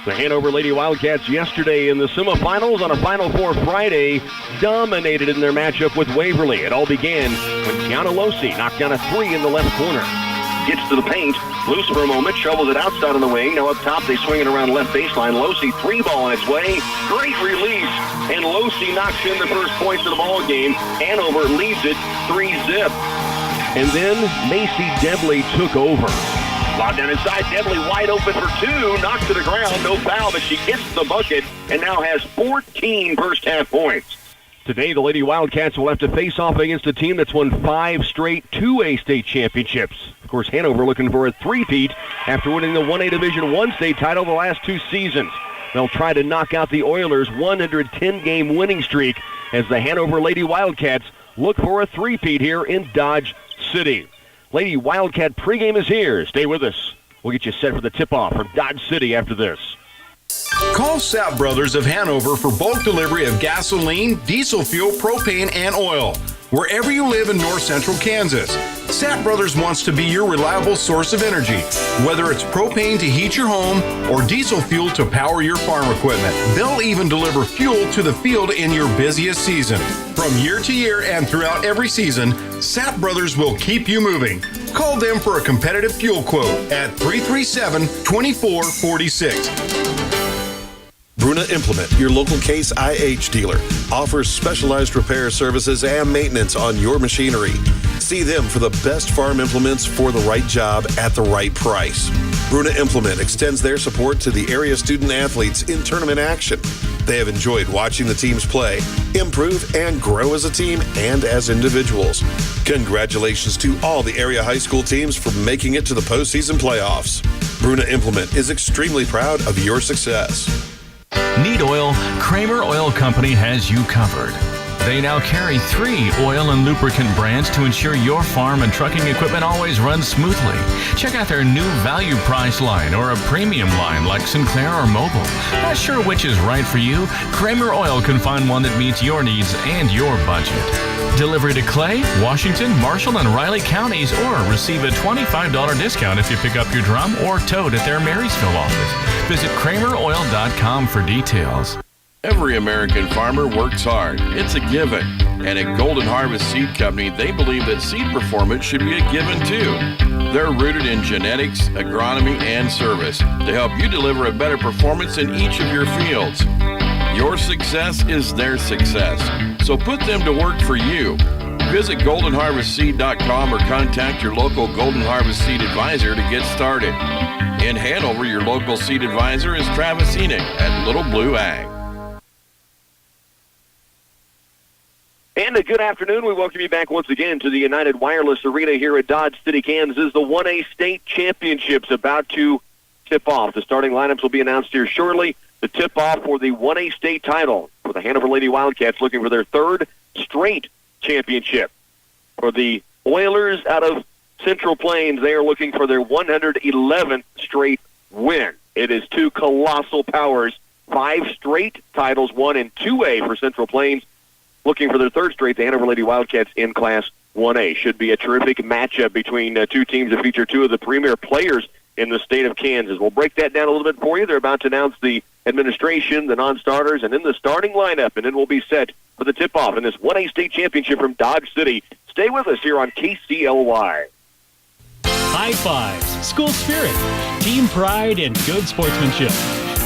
The Hanover Lady Wildcats yesterday in the semifinals on a Final Four Friday dominated in their matchup with Waverly. It all began when Tiana Losi knocked down a three in the left corner. Gets to the paint, loose for a moment, shovels it outside on the wing. Now up top, they swing it around left baseline. Losi, three ball on its way. Great release, and Losi knocks in the first points of the ball game. Hanover leads it 3-0. And then Macy Debley took over. Lob down inside, Debley wide open for two, knocks to the ground, no foul, but she gets the bucket and now has 14 first half points. Today, the Lady Wildcats will have to face off against a team that's won 5 straight 2A state championships. Of course, Hanover looking for a three-peat after winning the 1A Division I state title the last 2 seasons. They'll try to knock out the Oilers' 110-game winning streak as the Hanover Lady Wildcats look for a three-peat here in Dodge City. Lady Wildcat pregame is here. Stay with us. We'll get you set for the tip-off from Dodge City after this. Call Sapp Brothers of Hanover for bulk delivery of gasoline, diesel fuel, propane, and oil. Wherever you live in north central Kansas, Sapp Brothers wants to be your reliable source of energy. Whether it's propane to heat your home or diesel fuel to power your farm equipment, they'll even deliver fuel to the field in your busiest season. From year to year and throughout every season, Sapp Brothers will keep you moving. Call them for a competitive fuel quote at 337-2446. Bruna Implement, your local Case IH dealer, offers specialized repair services and maintenance on your machinery. See them for the best farm implements for the right job at the right price. Bruna Implement extends their support to the area student athletes in tournament action. They have enjoyed watching the teams play, improve, and grow as a team and as individuals. Congratulations to all the area high school teams for making it to the postseason playoffs. Bruna Implement is extremely proud of your success. Need oil? Kramer Oil Company has you covered. They now carry 3 oil and lubricant brands to ensure your farm and trucking equipment always runs smoothly. Check out their new value price line or a premium line like Sinclair or Mobil. Not sure which is right for you? Kramer Oil can find one that meets your needs and your budget. Delivery to Clay, Washington, Marshall, and Riley counties, or receive a $25 discount if you pick up your drum or tote at their Marysville office. Visit KramerOil.com for details. Every American farmer works hard. It's a given. And at Golden Harvest Seed Company, they believe that seed performance should be a given too. They're rooted in genetics, agronomy, and service to help you deliver a better performance in each of your fields. Your success is their success. So put them to work for you. Visit goldenharvestseed.com or contact your local Golden Harvest Seed Advisor to get started. In Hanover, your local seed advisor is Travis Enoch at Little Blue Ag. And a good afternoon. We welcome you back once again to the United Wireless Arena here at Dodge City, Kansas. The 1A state championships about to tip off. The starting lineups will be announced here shortly. The tip-off for the 1A state title for the Hanover Lady Wildcats, looking for their 3rd straight championship. For the Oilers out of Central Plains, they are looking for their 111th straight win. It is 2 colossal powers, 5 straight titles won in 2A for Central Plains, looking for their 3rd straight, the Hanover Lady Wildcats in Class 1A. Should be a terrific matchup between 2 teams that feature 2 of the premier players in the state of Kansas. We'll break that down a little bit for you. They're about to announce the administration, the non-starters, and then the starting lineup, and then we'll be set for the tip-off in this 1A state championship from Dodge City. Stay with us here on KCLY. High fives, school spirit, team pride, and good sportsmanship.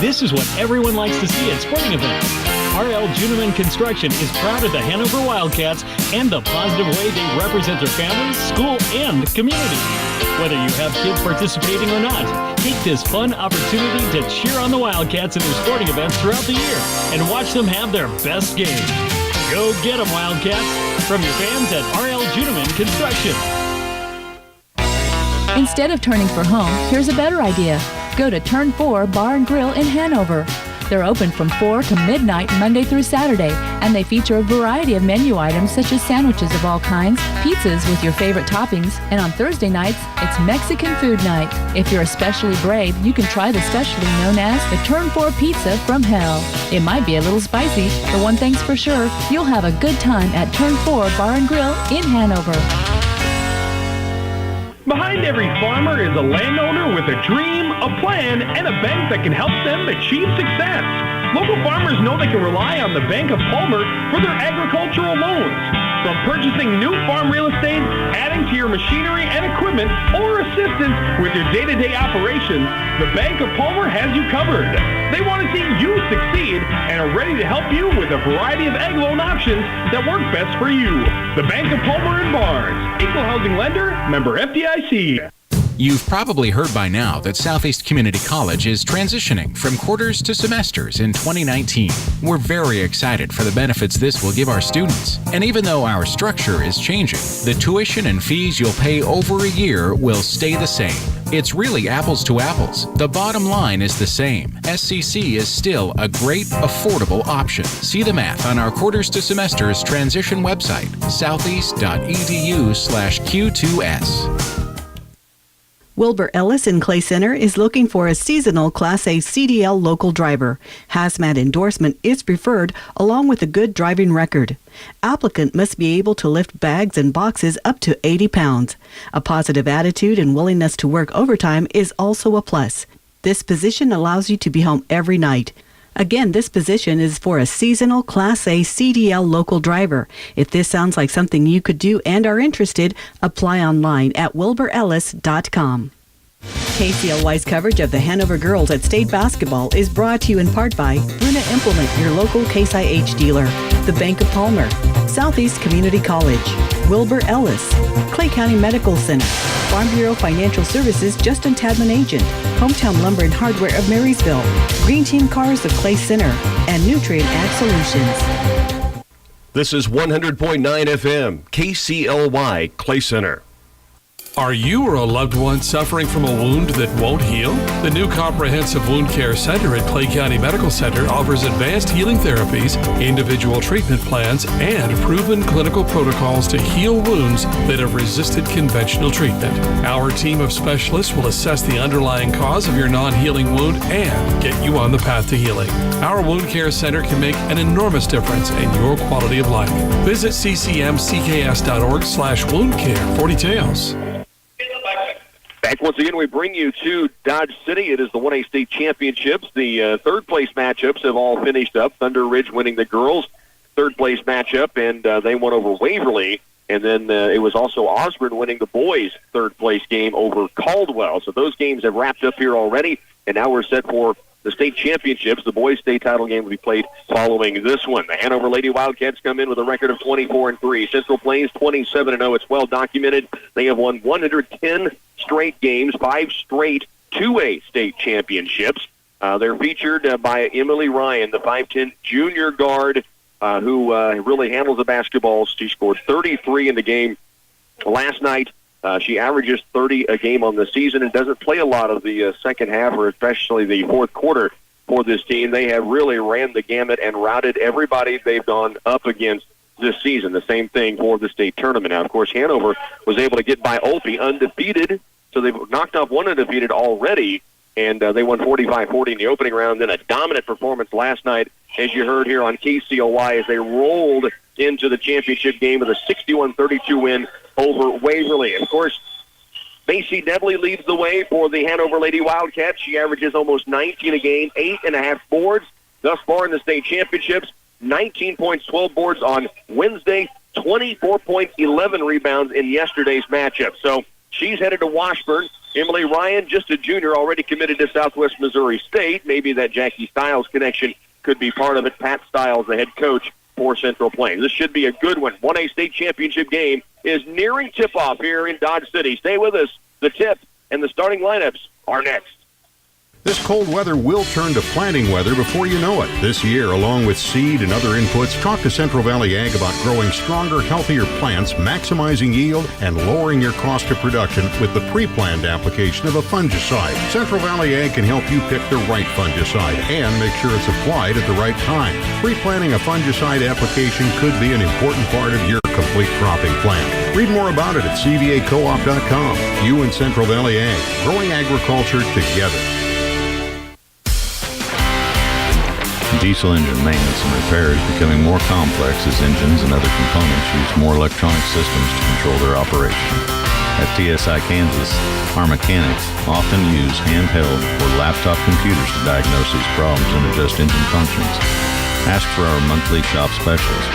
This is what everyone likes to see at sporting events. R.L. Juneman Construction is proud of the Hanover Wildcats and the positive way they represent their families, school, and community. Whether you have kids participating or not, take this fun opportunity to cheer on the Wildcats in their sporting events throughout the year and watch them have their best game. Go get them, Wildcats! From your fans at R.L. Juneman Construction. Instead of turning for home, here's a better idea. Go to Turn 4 Bar and Grill in Hanover. They're open from 4 to midnight Monday through Saturday, and they feature a variety of menu items such as sandwiches of all kinds, pizzas with your favorite toppings, and on Thursday nights, it's Mexican food night. If you're especially brave, you can try the specialty known as the Turn 4 Pizza from Hell. It might be a little spicy, but one thing's for sure, you'll have a good time at Turn 4 Bar and Grill in Hanover. Behind every farmer is a landowner with a dream, a plan, and a bank that can help them achieve success. Local farmers know they can rely on the Bank of Palmer for their agricultural loans. From purchasing new farm real estate, adding to your machinery and equipment, or assistance with your day-to-day operations, the Bank of Palmer has you covered. They want to see you succeed and are ready to help you with a variety of ag loan options that work best for you. The Bank of Palmer and Barnes, equal housing lender, member FDIC. You've probably heard by now that Southeast Community College is transitioning from quarters to semesters in 2019. We're very excited for the benefits this will give our students. And even though our structure is changing, the tuition and fees you'll pay over a year will stay the same. It's really apples to apples. The bottom line is the same. SCC is still a great, affordable option. See the math on our quarters to semesters transition website, southeast.edu/Q2S. Wilbur Ellis in Clay Center is looking for a seasonal Class A CDL local driver. Hazmat endorsement is preferred, along with a good driving record. Applicant must be able to lift bags and boxes up to 80 pounds. A positive attitude and willingness to work overtime is also a plus. This position allows you to be home every night. Again, this position is for a seasonal Class A CDL local driver. If this sounds like something you could do and are interested, apply online at wilburellis.com. KCLY's coverage of the Hanover girls at state basketball is brought to you in part by Bruna Implement, your local Case IH dealer, the Bank of Palmer, Southeast Community College, Wilbur Ellis, Clay County Medical Center, Farm Bureau Financial Services Justin Tadman Agent, Hometown Lumber and Hardware of Marysville, Green Team Cars of Clay Center, and Nutrient Ag Solutions. This is 100.9 FM, KCLY, Clay Center. Are you or a loved one suffering from a wound that won't heal? The new Comprehensive Wound Care Center at Clay County Medical Center offers advanced healing therapies, individual treatment plans, and proven clinical protocols to heal wounds that have resisted conventional treatment. Our team of specialists will assess the underlying cause of your non-healing wound and get you on the path to healing. Our Wound Care Center can make an enormous difference in your quality of life. Visit ccmcks.org/woundcare for details. Back once again, we bring you to Dodge City. It is the 1A state championships. The third place matchups have all finished up. Thunder Ridge winning the girls' third place matchup, and they won over Waverly. And then it was also Osborne winning the boys' third place game over Caldwell. So those games have wrapped up here already, and now we're set for the state championships. The boys' state title game will be played following this one. The Hanover Lady Wildcats come in with a record of 24-3. Central Plains 27-0. It's well documented. They have won 110 straight games, 5 straight 2A state championships. They're featured by Emily Ryan, the 5'10 junior guard who really handles the basketballs. She scored 33 in the game last night. She averages 30 a game on the season and doesn't play a lot of the second half, or especially the fourth quarter for this team. They have really ran the gamut and routed everybody they've gone up against this season. The same thing for the state tournament. Now, of course, Hanover was able to get by Olpe undefeated, so they've knocked off one undefeated already, and they won 45-40 in the opening round. Then a dominant performance last night, as you heard here on KCLY, as they rolled into the championship game with a 61-32 win over Waverly. Of course, Macy Devley leads the way for the Hanover Lady Wildcats. She averages almost 19 a game, 8.5 boards thus far in the state championships, 19 points, 12 boards on Wednesday, 24 points, 11 rebounds in yesterday's matchup. So she's headed to Washburn. Emily Ryan, just a junior, already committed to Southwest Missouri State. Maybe that Jackie Stiles connection could be part of it. Pat Stiles, the head coach for Central Plains. This should be a good one. 1A state championship game is nearing tip-off here in Dodge City. Stay with us. The tip and the starting lineups are next. This cold weather will turn to planting weather before you know it. This year, along with seed and other inputs, talk to Central Valley Ag about growing stronger, healthier plants, maximizing yield, and lowering your cost of production with the pre-planned application of a fungicide. Central Valley Ag can help you pick the right fungicide and make sure it's applied at the right time. Pre-planning a fungicide application could be an important part of your complete cropping plan. Read more about it at cvacoop.com. You and Central Valley Ag, growing agriculture together. Diesel engine maintenance and repair is becoming more complex as engines and other components use more electronic systems to control their operation. At TSI Kansas, our mechanics often use handheld or laptop computers to diagnose these problems and adjust engine functions. Ask for our monthly shop specials.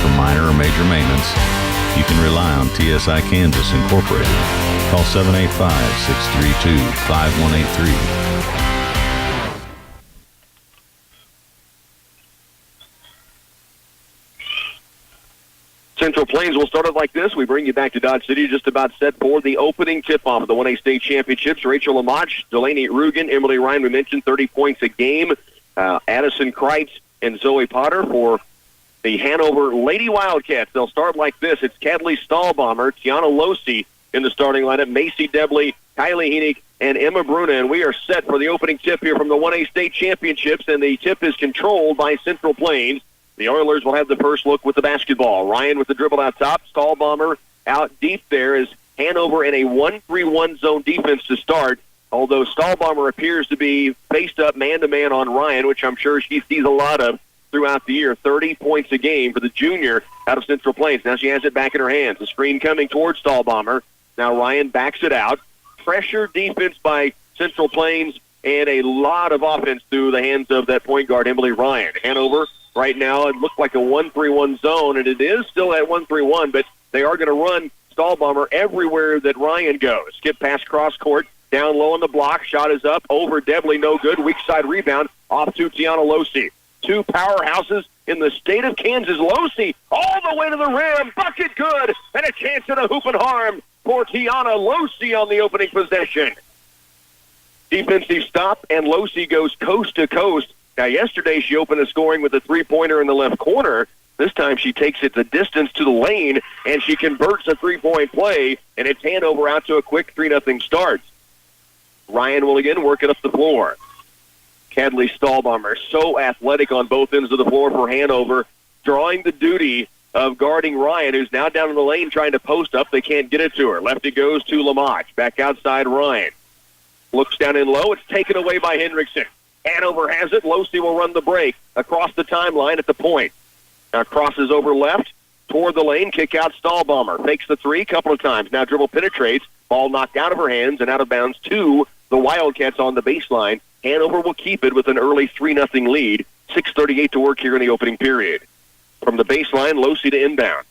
For minor or major maintenance, you can rely on TSI Kansas Incorporated. Call 785-632-5183. Central Plains will start it like this. We bring you back to Dodge City, just about set for the opening tip-off of the 1A State Championships. Rachel Lamach, Delaney Rugen, Emily Ryan, we mentioned 30 points a game. Addison Kreitz and Zoe Potter for the Hanover Lady Wildcats. They'll start like this. It's Kadley Stahlbomber, Tiana Losi in the starting lineup, Macy Debley, Kylie Henig, and Emma Bruna. And we are set for the opening tip here from the 1A State Championships, and the tip is controlled by Central Plains. The Oilers will have the first look with the basketball. Ryan with the dribble out top. Stahlbomber out deep there is Hanover in a 1-3-1 zone defense to start, although Stahlbomber appears to be faced up man-to-man on Ryan, which I'm sure she sees a lot of throughout the year. 30 points a game for the junior out of Central Plains. Now she has it back in her hands. The screen coming towards Stahlbomber. Now Ryan backs it out. Pressure defense by Central Plains and a lot of offense through the hands of that point guard, Emily Ryan. Hanover right now, it looked like a 1-3-1 zone, and it is still at 1-3-1, but they are going to run Stahlbomber everywhere that Ryan goes. Skip past cross court, down low on the block, shot is up, over Debley, no good, weak side rebound, off to Tiana Losi. Two powerhouses in the state of Kansas. Losi all the way to the rim, bucket good, and a chance at a hoop and harm for Tiana Losi on the opening possession. Defensive stop, and Losi goes coast to coast. Now, yesterday she opened the scoring with a three-pointer in the left corner. This time she takes it the distance to the lane, and she converts a three-point play, and it's Hanover out to a quick 3-0 start. Ryan will again work it up the floor. Kadley Stahlbomber, so athletic on both ends of the floor for Hanover, drawing the duty of guarding Ryan, who's now down in the lane trying to post up. They can't get it to her. Left it goes to Lamach. Back outside Ryan. Looks down in low. It's taken away by Hendrickson. Hanover has it. Losi will run the break across the timeline at the point. Now crosses over left toward the lane. Kick out Stahlbomber. Fakes the three a couple of times. Now dribble penetrates. Ball knocked out of her hands and out of bounds to the Wildcats on the baseline. Hanover will keep it with an early 3-0 lead. 6:38 to work here in the opening period. From the baseline, Losi to inbound.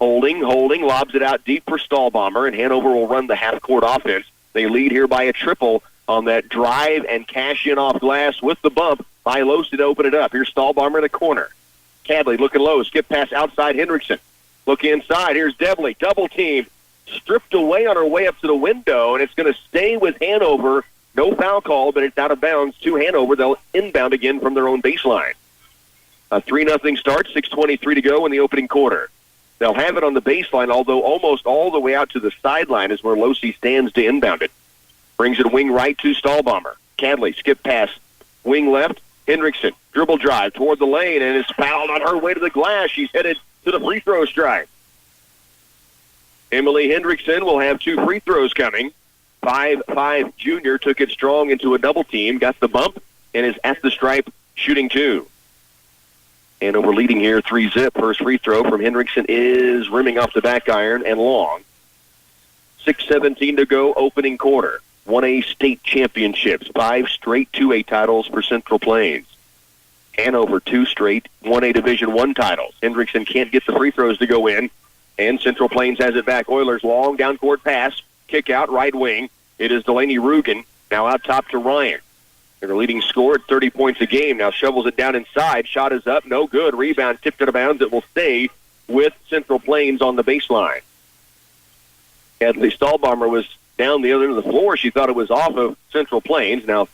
Holding, lobs it out deep for Stahlbomber, and Hanover will run the half-court offense. They lead here by a triple on that drive and cash in off glass with the bump by Losi to open it up. Here's Stahlbomber in the corner. Kadley looking low, skip pass outside Hendrickson. Look inside, here's Debley, double team, stripped away on her way up to the window, and it's going to stay with Hanover. No foul call, but it's out of bounds to Hanover. They'll inbound again from their own baseline. A 3-0 start, 6:23 to go in the opening quarter. They'll have it on the baseline, although almost all the way out to the sideline is where Losi stands to inbound it. Brings it wing right to Stahlbomber. Kadley, skip pass, wing left. Hendrickson, dribble drive toward the lane, and is fouled on her way to the glass. She's headed to the free throw stripe. Emily Hendrickson will have 2 free throws coming. 5'5" junior took it strong into a double team, got the bump, and is at the stripe shooting 2. Hanover leading here 3-0. First free throw from Hendrickson is rimming off the back iron and long. 6:17 to go, opening quarter. 1A state championships, 5 straight 2A titles for Central Plains. Hanover 2 straight 1A Division I titles. Hendrickson can't get the free throws to go in, and Central Plains has it back. Oilers long down court pass, kick out right wing. It is Delaney Rugen, now out top to Ryan. Their leading scorer at 30 points a game. Now shovels it down inside. Shot is up, no good. Rebound tipped out of bounds. It will stay with Central Plains on the baseline. Kadley Stahlbomber was down the other end of the floor. She thought it was off of Central Plains. Now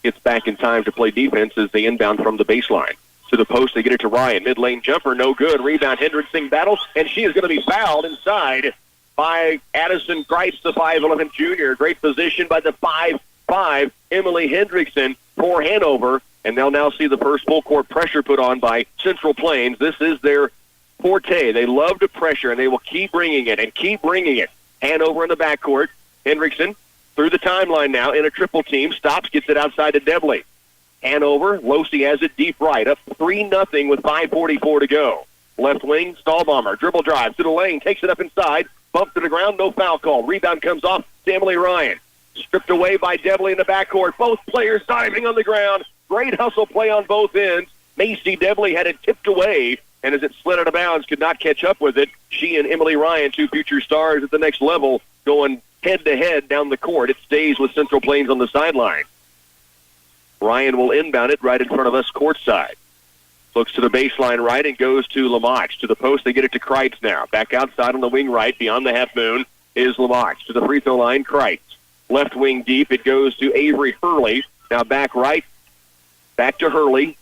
gets back in time to play defense as they inbound from the baseline. To the post, they get it to Ryan. Mid-lane jumper, no good. Rebound, Hendrickson battles, and she is going to be fouled inside by Addison Kreitz, the 5'11" junior. Great position by the 5'5" Emily Hendrickson for Hanover, and they'll now see the first full-court pressure put on by Central Plains. This is their forte. They love to pressure, and they will keep bringing it and keep bringing it. Hanover in the backcourt. Hendrickson through the timeline now in a triple team. Stops, gets it outside to Debley. Hanover, Losi has it deep right, up 3-0 with 5:44 to go. Left wing, Stahlbomber, dribble drive to the lane, takes it up inside, Bumped to the ground, no foul call. Rebound comes off to Emily Ryan. Stripped away by Devley in the backcourt. Both players diving on the ground. Great hustle play on both ends. Macy Devley had it tipped away, and as it slid out of bounds, could not catch up with it. She and Emily Ryan, two future stars at the next level, going head-to-head down the court. It stays with Central Plains on the sideline. Ryan will inbound it right in front of us courtside. Looks to the baseline right and goes to Lamach. To the post, they get it to Kreitz now. Back outside on the wing right, beyond the half moon, is Lamach. To the free throw line, Kreitz. Left wing deep, it goes to Avery Hurley. Now back right, back to Hurley.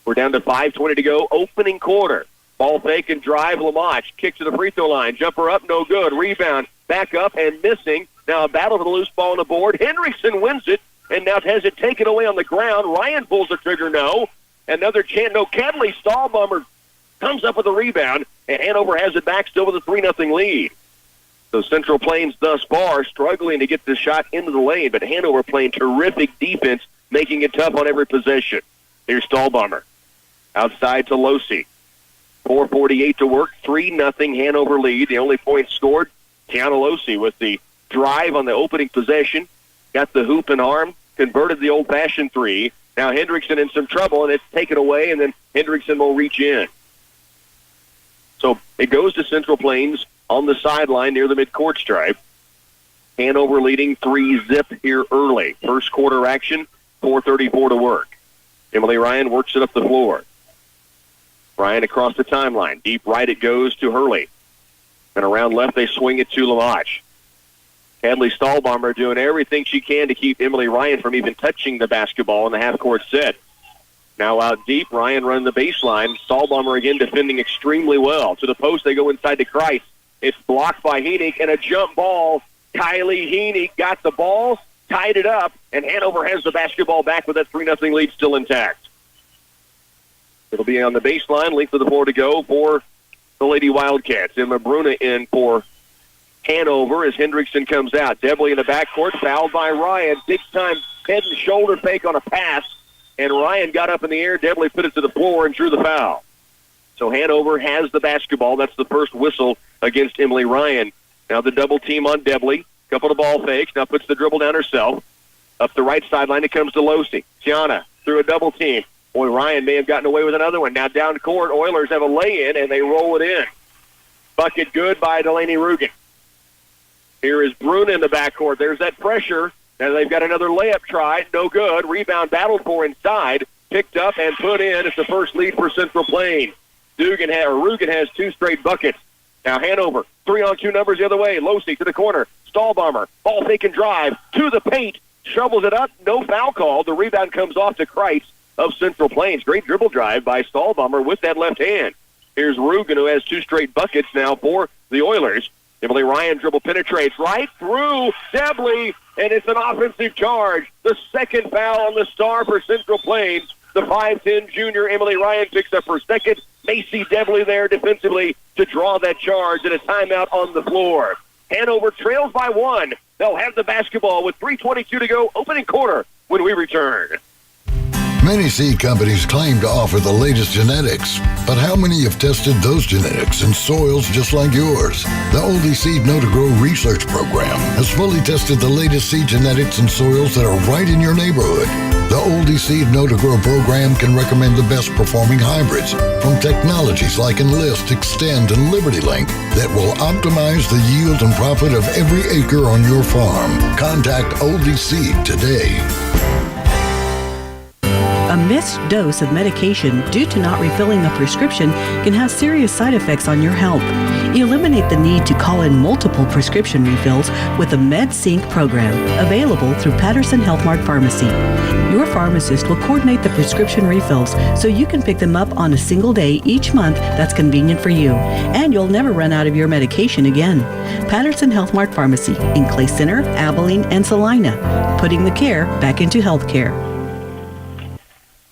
We're down to 5:20 to go. Opening quarter. Ball fake and drive, Lamach. Kick to the free throw line. Jumper up, no good. Rebound, back up and missing. Now a battle for the loose ball on the board. Hendrickson wins it, and now has it taken away on the ground. Ryan pulls the trigger, no. Another chance, no. Kedley Stahlbummer comes up with a rebound, and Hanover has it back still with a 3-0 lead. So Central Plains thus far struggling to get the shot into the lane, but Hanover playing terrific defense, making it tough on every possession. Here's Stahlbummer. Outside to Losi. 4:48 to work, 3-0 Hanover lead. The only point scored, Tiana Losi with the drive on the opening possession. Got the hoop and arm, converted the old-fashioned three. Now Hendrickson in some trouble, and it's taken away, and then Hendrickson will reach in. So it goes to Central Plains on the sideline near the midcourt stripe. Hanover leading 3-zip here early. First quarter action, 4:34 to work. Emily Ryan works it up the floor. Ryan across the timeline. Deep right it goes to Hurley. And around left they swing it to Lamach. Kedley Stahlbomber doing everything she can to keep Emily Ryan from even touching the basketball in the half-court set. Now out deep, Ryan running the baseline. Stahlbomber again defending extremely well. To the post, they go inside to Kreitz. It's blocked by Heenick, and a jump ball. Kylie Heenick got the ball, tied it up, and Hanover has the basketball back with that 3-0 lead still intact. It'll be on the baseline, length of the floor to go for the Lady Wildcats. Emma Bruna in for Hanover as Hendrickson comes out. Devley in the backcourt, fouled by Ryan. Big-time head and shoulder fake on a pass, and Ryan got up in the air. Devley put it to the floor and drew the foul. So Hanover has the basketball. That's the first whistle against Emily Ryan. Now the double team on Devley. Couple of ball fakes. Now puts the dribble down herself. Up the right sideline, it comes to Losi. Tiana through a double team. Boy, Ryan may have gotten away with another one. Now down court, Oilers have a lay-in, and they roll it in. Bucket good by Delaney Rugen. Here is Bruna in the backcourt. There's that pressure. Now they've got another layup try. No good. Rebound battled for inside. Picked up and put in. It's the first lead for Central Plains. Rugen has two straight buckets. Now Hanover, 3-on-2 numbers the other way. Losi to the corner. Stahlbomber, ball fake and drive to the paint. Shovels it up. No foul call. The rebound comes off to Kreitz of Central Plains. Great dribble drive by Stahlbomber with that left hand. Here's Rugen, who has two straight buckets now for the Oilers. Emily Ryan dribble penetrates right through Devley, and it's an offensive charge. The second foul on the star for Central Plains. The 5'10 junior Emily Ryan picks up her second. Macy Devley there defensively to draw that charge, and a timeout on the floor. Hanover trails by one. They'll have the basketball with 3:22 to go, opening quarter, when we return. Many seed companies claim to offer the latest genetics, but how many have tested those genetics in soils just like yours? The Oldie Seed Know to Grow research program has fully tested the latest seed genetics in soils that are right in your neighborhood. The Oldie Seed Know to Grow program can recommend the best performing hybrids from technologies like Enlist, Extend, and Liberty Link that will optimize the yield and profit of every acre on your farm. Contact Oldie Seed today. A missed dose of medication due to not refilling a prescription can have serious side effects on your health. Eliminate the need to call in multiple prescription refills with the MedSync program, available through Patterson Health Mart Pharmacy. Your pharmacist will coordinate the prescription refills so you can pick them up on a single day each month that's convenient for you, and you'll never run out of your medication again. Patterson Health Mart Pharmacy in Clay Center, Abilene, and Salina, putting the care back into healthcare.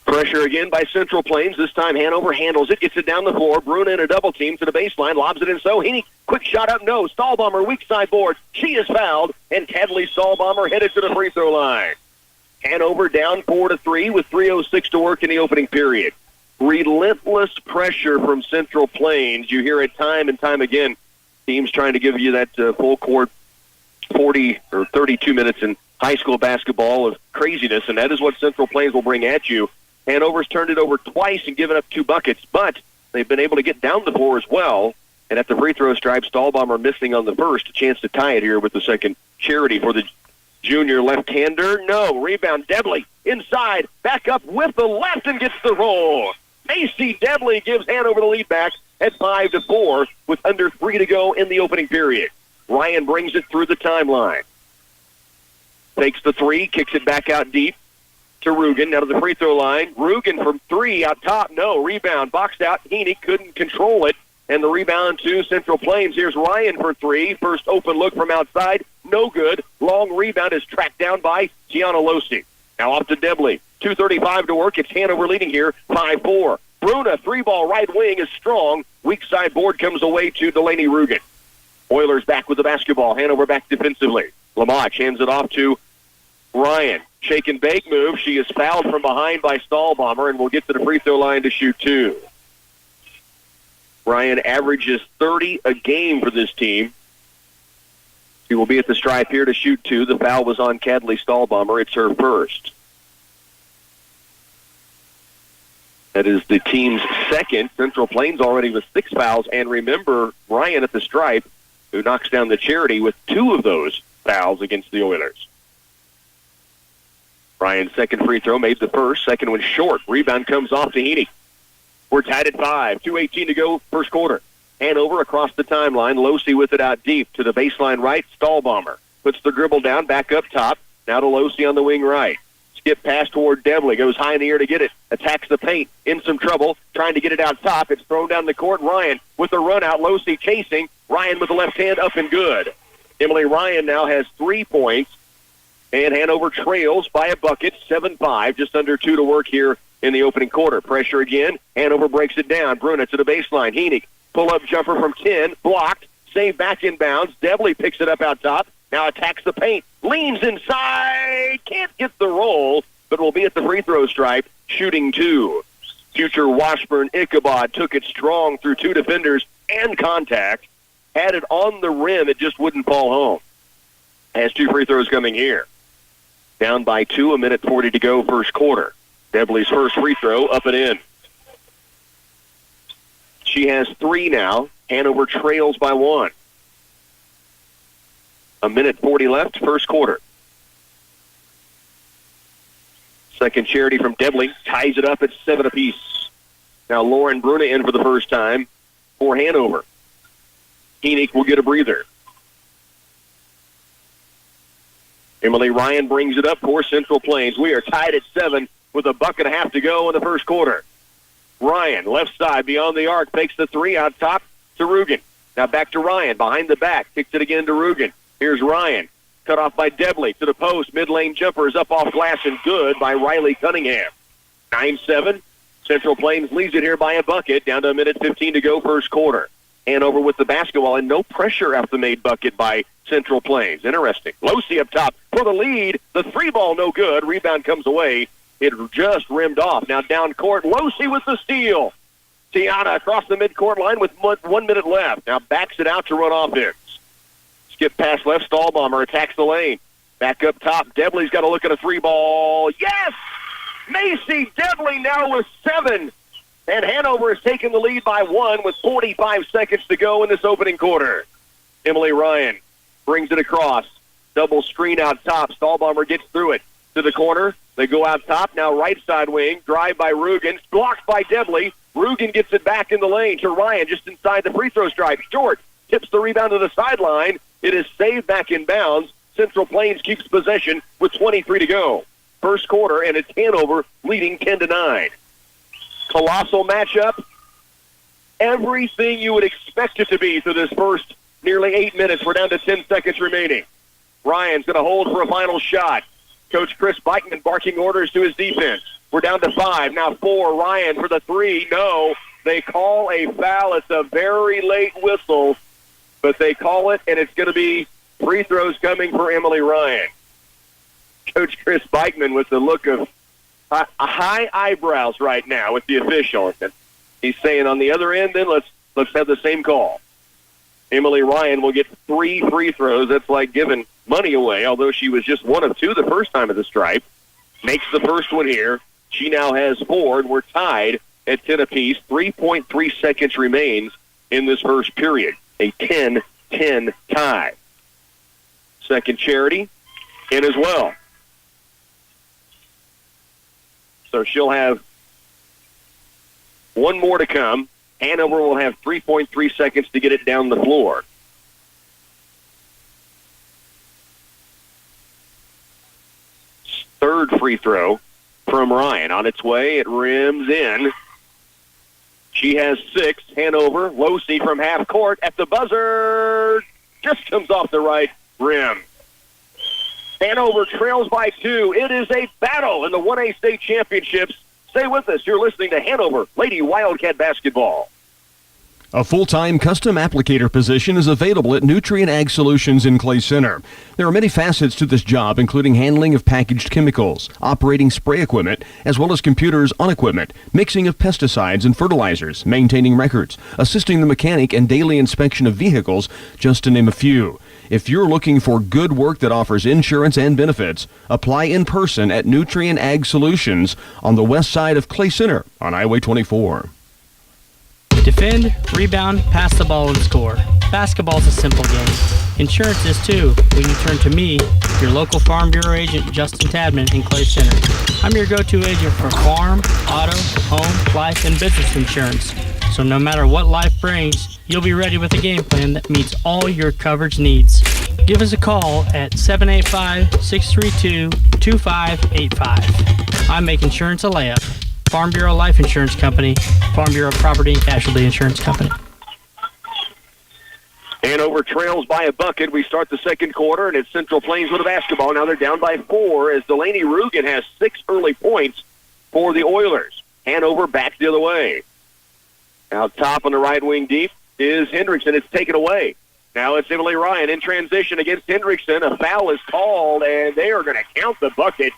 Pressure again by Central Plains. This time Hanover handles it, gets it down the floor. Bruna in a double team to the baseline, lobs it in so. Heaney, quick shot up, no. Stahlbomber, weak side board. She is fouled, and Kedley Stahlbomber headed to the free throw line. Hanover down 4-3 with 3:06 to work in the opening period. Relentless pressure from Central Plains. You hear it time and time again Teams trying to give you that full court 40 or 32 minutes in high school basketball of craziness, and that is what Central Plains will bring at you. Hanover's turned it over twice and given up 2 buckets, but they've been able to get down the floor as well. And at the free throw stripe, Stahlbomber missing on the first, a chance to tie it here with the second charity for the junior left-hander. No, rebound, Debley inside, back up with the left and gets the roll. Macy Debley gives Hanover the lead back at 5-4 with under 3 to go in the opening period. Ryan brings it through the timeline. Takes the 3, kicks it back out deep to Rugen. Now to the free throw line. Rugen from 3 out top. No, rebound. Boxed out. Heaney couldn't control it. And the rebound to Central Plains. Here's Ryan for 3. First open look from outside. No good. Long rebound is tracked down by Gianna Losi. Now off to Debley. 2:35 to work. It's Hanover leading here. 5-4. Bruna, 3-ball right wing is strong. Weak side board comes away to Delaney Rugen. Oilers back with the basketball. Hanover back defensively. Lamach hands it off to Ryan. Shake and bake move. She is fouled from behind by Stahlbomber and will get to the free throw line to shoot 2. Ryan averages 30 a game for this team. She will be at the stripe here to shoot 2. The foul was on Cadley Stahlbomber. It's her first. That is the team's second. Central Plains already with 6 fouls. And remember, Ryan at the stripe, who knocks down the charity with 2 of those fouls against the Oilers. Ryan's second free throw made the first. Second one short. Rebound comes off to Heaney. We're tied at 5. 2:18 to go, first quarter. Hanover across the timeline. Losi with it out deep to the baseline right. Stahlbomber puts the dribble down, back up top. Now to Losi on the wing right. Skip pass toward Debley. Goes high in the air to get it. Attacks the paint. In some trouble. Trying to get it out top. It's thrown down the court. Ryan with the run out. Losi chasing. Ryan with the left hand up and good. Emily Ryan now has 3 points. And Hanover trails by a bucket. 7-5. Just under 2 to work here in the opening quarter. Pressure again. Hanover breaks it down. Bruna to the baseline. Heaney. Pull-up jumper from 10. Blocked. Save back in bounds. Debley picks it up out top. Now attacks the paint. Leans inside. Can't get the roll, but will be at the free throw stripe. Shooting 2. Future Washburn Ichabod took it strong through 2 defenders and contact. Had it on the rim. It just wouldn't fall home. Has 2 free throws coming here. Down by 2. 1:40 to go, first quarter. Debley's first free throw up and in. She has 3 now. Hanover trails by 1. 1:40 left, first quarter. Second charity from Debley. Ties it up at 7 apiece. Now Lauren Bruna in for the first time for Hanover. Heaney will get a breather. Emily Ryan brings it up for Central Plains. We are tied at 7 with a bucket and a half to go in the first quarter. Ryan, left side, beyond the arc, takes the 3 out top to Rugen. Now back to Ryan, behind the back, kicks it again to Rugen. Here's Ryan, cut off by Debley to the post. Mid-lane jumper is up off glass and good by Riley Cunningham. 9-7. Central Plains leads it here by a bucket, down to 1:15 to go, first quarter. Hanover with the basketball, and no pressure after the made bucket by Central Plains. Interesting. Losi up top for the lead. The 3-ball no good. Rebound comes away. It just rimmed off. Now down court, Losi with the steal. Tiana across the midcourt line with 1 minute left. Now backs it out to run offense. Skip pass left, Stahlbomber attacks the lane. Back up top, Debley's got to look at a 3-ball. Yes! Macy Debley now with 7. And Hanover has taken the lead by 1 with 45 seconds to go in this opening quarter. Emily Ryan brings it across. Double screen out top. Stahlbomber gets through it to the corner. They go out top. Now right side wing. Drive by Rugen. Blocked by Debley. Rugen gets it back in the lane to Ryan just inside the free throw stripe. Short. Tips the rebound to the sideline. It is saved back in bounds. Central Plains keeps possession with 23 to go. First quarter, and it's Hanover leading 10-9. Colossal matchup. Everything you would expect it to be through this first nearly 8 minutes. We're down to 10 seconds remaining. Ryan's going to hold for a final shot. Coach Chris Beichman barking orders to his defense. We're down to 5. Now 4. Ryan for the 3. No. They call a foul. It's a very late whistle, but they call it, and it's going to be free throws coming for Emily Ryan. Coach Chris Beichman with the look of high eyebrows right now with the official. He's saying on the other end, then let's have the same call. Emily Ryan will get 3 free throws. That's like giving money away, although she was just 1 of 2 the first time at the stripe. Makes the first one here. She now has 4, and we're tied at 10 apiece. 3.3 seconds remains in this first period. A 10-10 tie. Second Charity in as well. So she'll have 1 more to come. Hanover will have 3.3 seconds to get it down the floor. Third free throw from Ryan. On its way, it rims in. She has 6. Hanover, Losey from half court at the buzzer. Just comes off the right rim. Hanover trails by 2. It is a battle in the 1A state championships. Stay with us. You're listening to Hanover Lady Wildcat Basketball. A full-time custom applicator position is available at Nutrient Ag Solutions in Clay Center. There are many facets to this job, including handling of packaged chemicals, operating spray equipment, as well as computers on equipment, mixing of pesticides and fertilizers, maintaining records, assisting the mechanic, and daily inspection of vehicles, just to name a few. If you're looking for good work that offers insurance and benefits, apply in person at Nutrient Ag Solutions on the west side of Clay Center on Highway 24. Defend, rebound, pass the ball, and score. Basketball's a simple game. Insurance is too when you turn to me, your local Farm Bureau agent, Justin Tadman in Clay Center. I'm your go-to agent for farm, auto, home, life, and business insurance. So no matter what life brings, you'll be ready with a game plan that meets all your coverage needs. Give us a call at 785-632-2585. I make insurance a layup. Farm Bureau Life Insurance Company, Farm Bureau Property and Casualty Insurance Company. Hanover trails by a bucket. We start the second quarter, and it's Central Plains with a basketball. Now they're down by 4 as Delaney Rugen has 6 early points for the Oilers. Hanover backs the other way. Out top on the right wing deep is Hendrickson. It's taken away. Now it's Emily Ryan in transition against Hendrickson. A foul is called, and they are going to count the bucket.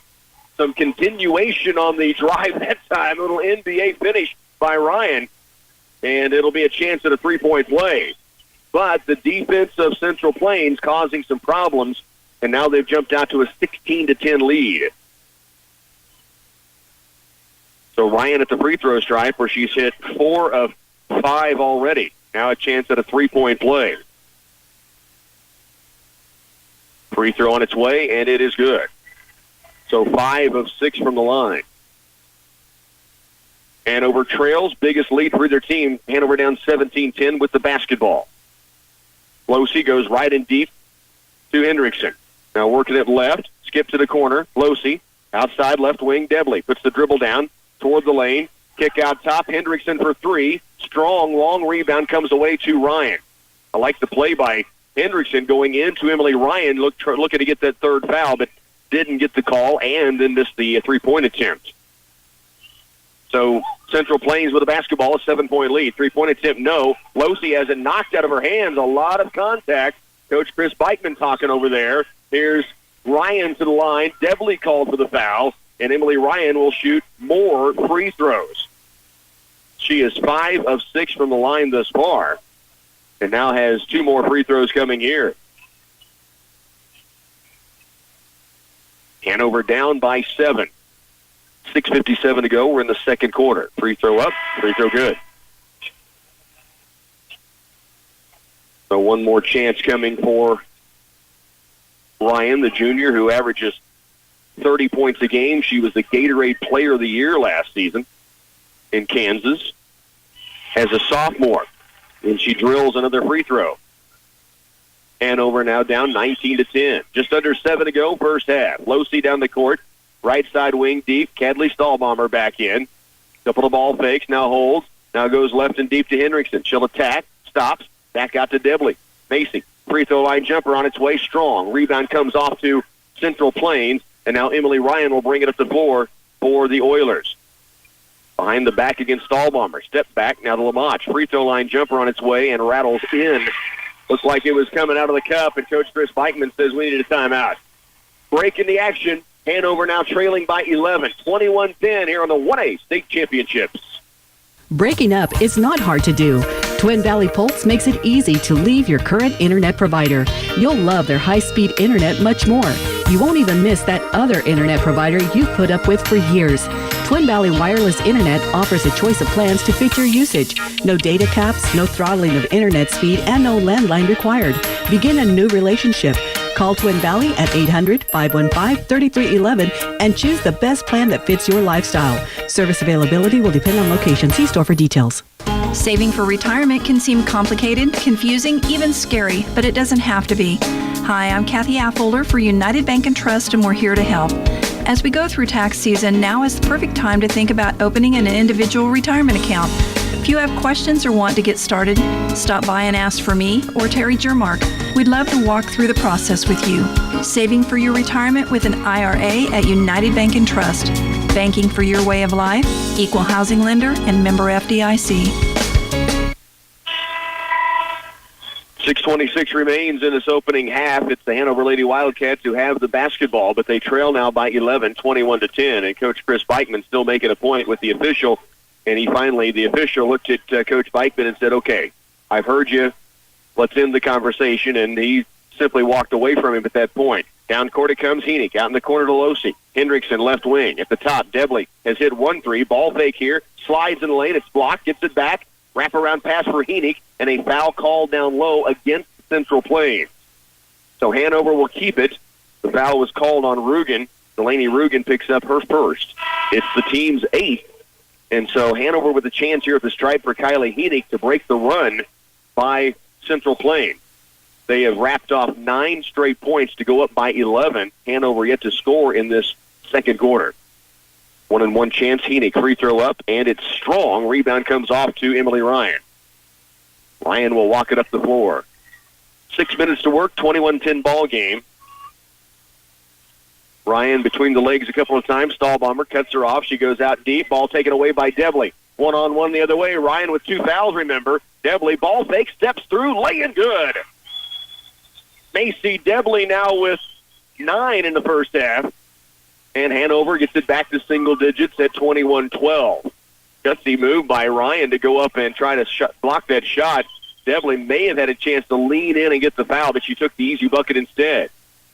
Some continuation on the drive that time. A little NBA finish by Ryan, and it'll be a chance at a three-point play. But the defense of Central Plains causing some problems, and now they've jumped out to a 16-10 lead. So Ryan at the free throw stripe where she's hit 4 of 5 already. Now a chance at a three-point play. Free throw on its way, and it is good. So 5 of 6 from the line. Hanover trails, biggest lead for their team. Hanover down 17-10 with the basketball. Losey goes right and deep to Hendrickson. Now working it left, skip to the corner. Losey, outside left wing, Debley puts the dribble down toward the lane. Kick out top, Hendrickson for 3. Strong, long rebound comes away to Ryan. I like the play by Hendrickson going into Emily Ryan, looking to get that third foul, but didn't get the call and then missed the three-point attempt. So Central Plains with a basketball, a 7-point lead. Three-point attempt, no. Losey has it knocked out of her hands. A lot of contact. Coach Chris Beichman talking over there. Here's Ryan to the line. Debley called for the foul, and Emily Ryan will shoot more free throws. She is 5 of 6 from the line thus far, and now has 2 more free throws coming here. Hanover down by 7. 6:57 to go. We're in the second quarter. Free throw up, free throw good. So one more chance coming for Ryan, the junior, who averages 30 points a game. She was the Gatorade Player of the Year last season in Kansas as a sophomore. And she drills another free throw. Hanover now down 19-10. Just under 7 to go, first half. Losey down the court. Right side wing deep. Cadley Stahlbomber back in. Couple of ball fakes. Now holds. Now goes left and deep to Hendrickson. She'll attack. Stops. Back out to Debley. Macy. Free throw line jumper on its way. Strong. Rebound comes off to Central Plains. And now Emily Ryan will bring it up the floor for the Oilers. Behind the back against Stahlbomber. Step back. Now to Lamach. Free throw line jumper on its way and rattles in. Looks like it was coming out of the cup, and Coach Chris Beichman says we needed a timeout. Break in the action. Hanover now trailing by 11. 21-10 here on the 1A State Championships. Breaking up is not hard to do. Twin Valley Pulse makes it easy to leave your current internet provider. You'll love their high-speed internet much more. You won't even miss that other internet provider you've put up with for years. Twin Valley Wireless Internet offers a choice of plans to fit your usage. No data caps, no throttling of internet speed, and no landline required. Begin a new relationship. Call Twin Valley at 800-515-3311 and choose the best plan that fits your lifestyle. Service availability will depend on location. See store for details. Saving for retirement can seem complicated, confusing, even scary, but it doesn't have to be. Hi, I'm Kathy Affolder for United Bank and Trust, and we're here to help. As we go through tax season, now is the perfect time to think about opening an individual retirement account. If you have questions or want to get started, stop by and ask for me or Terry Jermark. We'd love to walk through the process with you. Saving for your retirement with an IRA at United Bank and Trust. Banking for your way of life, equal housing lender, and member FDIC. 6:26 remains in this opening half. It's the Hanover Lady Wildcats who have the basketball, but they trail now by 11, 21-10. And Coach Chris Beichman still making a point with the official. And the official looked at Coach Beichman and said, okay, I've heard you. Let's end the conversation. And he simply walked away from him at that point. Down court it comes Heenick. Out in the corner to Losey. Hendrickson left wing. At the top, Debley has hit 1-3. Ball fake here. Slides in the lane. It's blocked. Gets it back. Wraparound pass for Heenick. And a foul called down low against Central Plains. So Hanover will keep it. The foul was called on Rugen. Delaney Rugen picks up her first. It's the team's 8th. And so Hanover with a chance here at the stripe for Kylie Heenick to break the run by Central Plains. They have wrapped off 9 straight points to go up by 11. Hanover yet to score in this second quarter. 1-and-1 chance. Heenick free throw up, and it's strong. Rebound comes off to Emily Ryan. Ryan will walk it up the floor. 6 minutes to work, 21-10 ball game. Ryan between the legs a couple of times. Stahlbomber cuts her off. She goes out deep. Ball taken away by Debley. 1-on-1 the other way. Ryan with 2 fouls, remember. Debley, ball fake, steps through, laying good. Macy Debley now with 9 in the first half. And Hanover gets it back to single digits at 21-12. Gutsy move by Ryan to go up and try to block that shot. Debley may have had a chance to lean in and get the foul, but she took the easy bucket instead.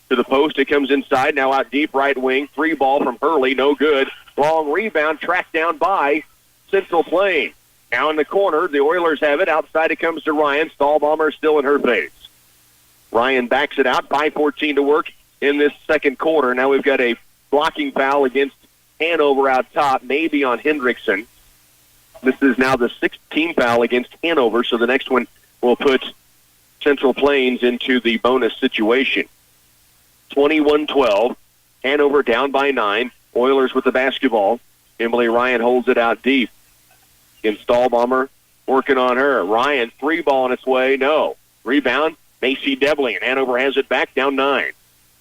To the post, it comes inside, now out deep right wing. 3 ball from Hurley, no good. Long rebound, tracked down by Central Plains. Now in the corner, the Oilers have it. Outside it comes to Ryan. Stahlbomber still in her face. Ryan backs it out, 5:14 to work in this second quarter. Now we've got a blocking foul against Hanover out top, maybe on Hendrickson. This is now the 6th team foul against Hanover, so the next one will put Central Plains into the bonus situation. 21-12. Hanover down by 9. Oilers with the basketball. Emily Ryan holds it out deep. In Stahlbomber working on her. Ryan, 3 ball on its way. No. Rebound, Macy Debley, and Hanover has it back down 9.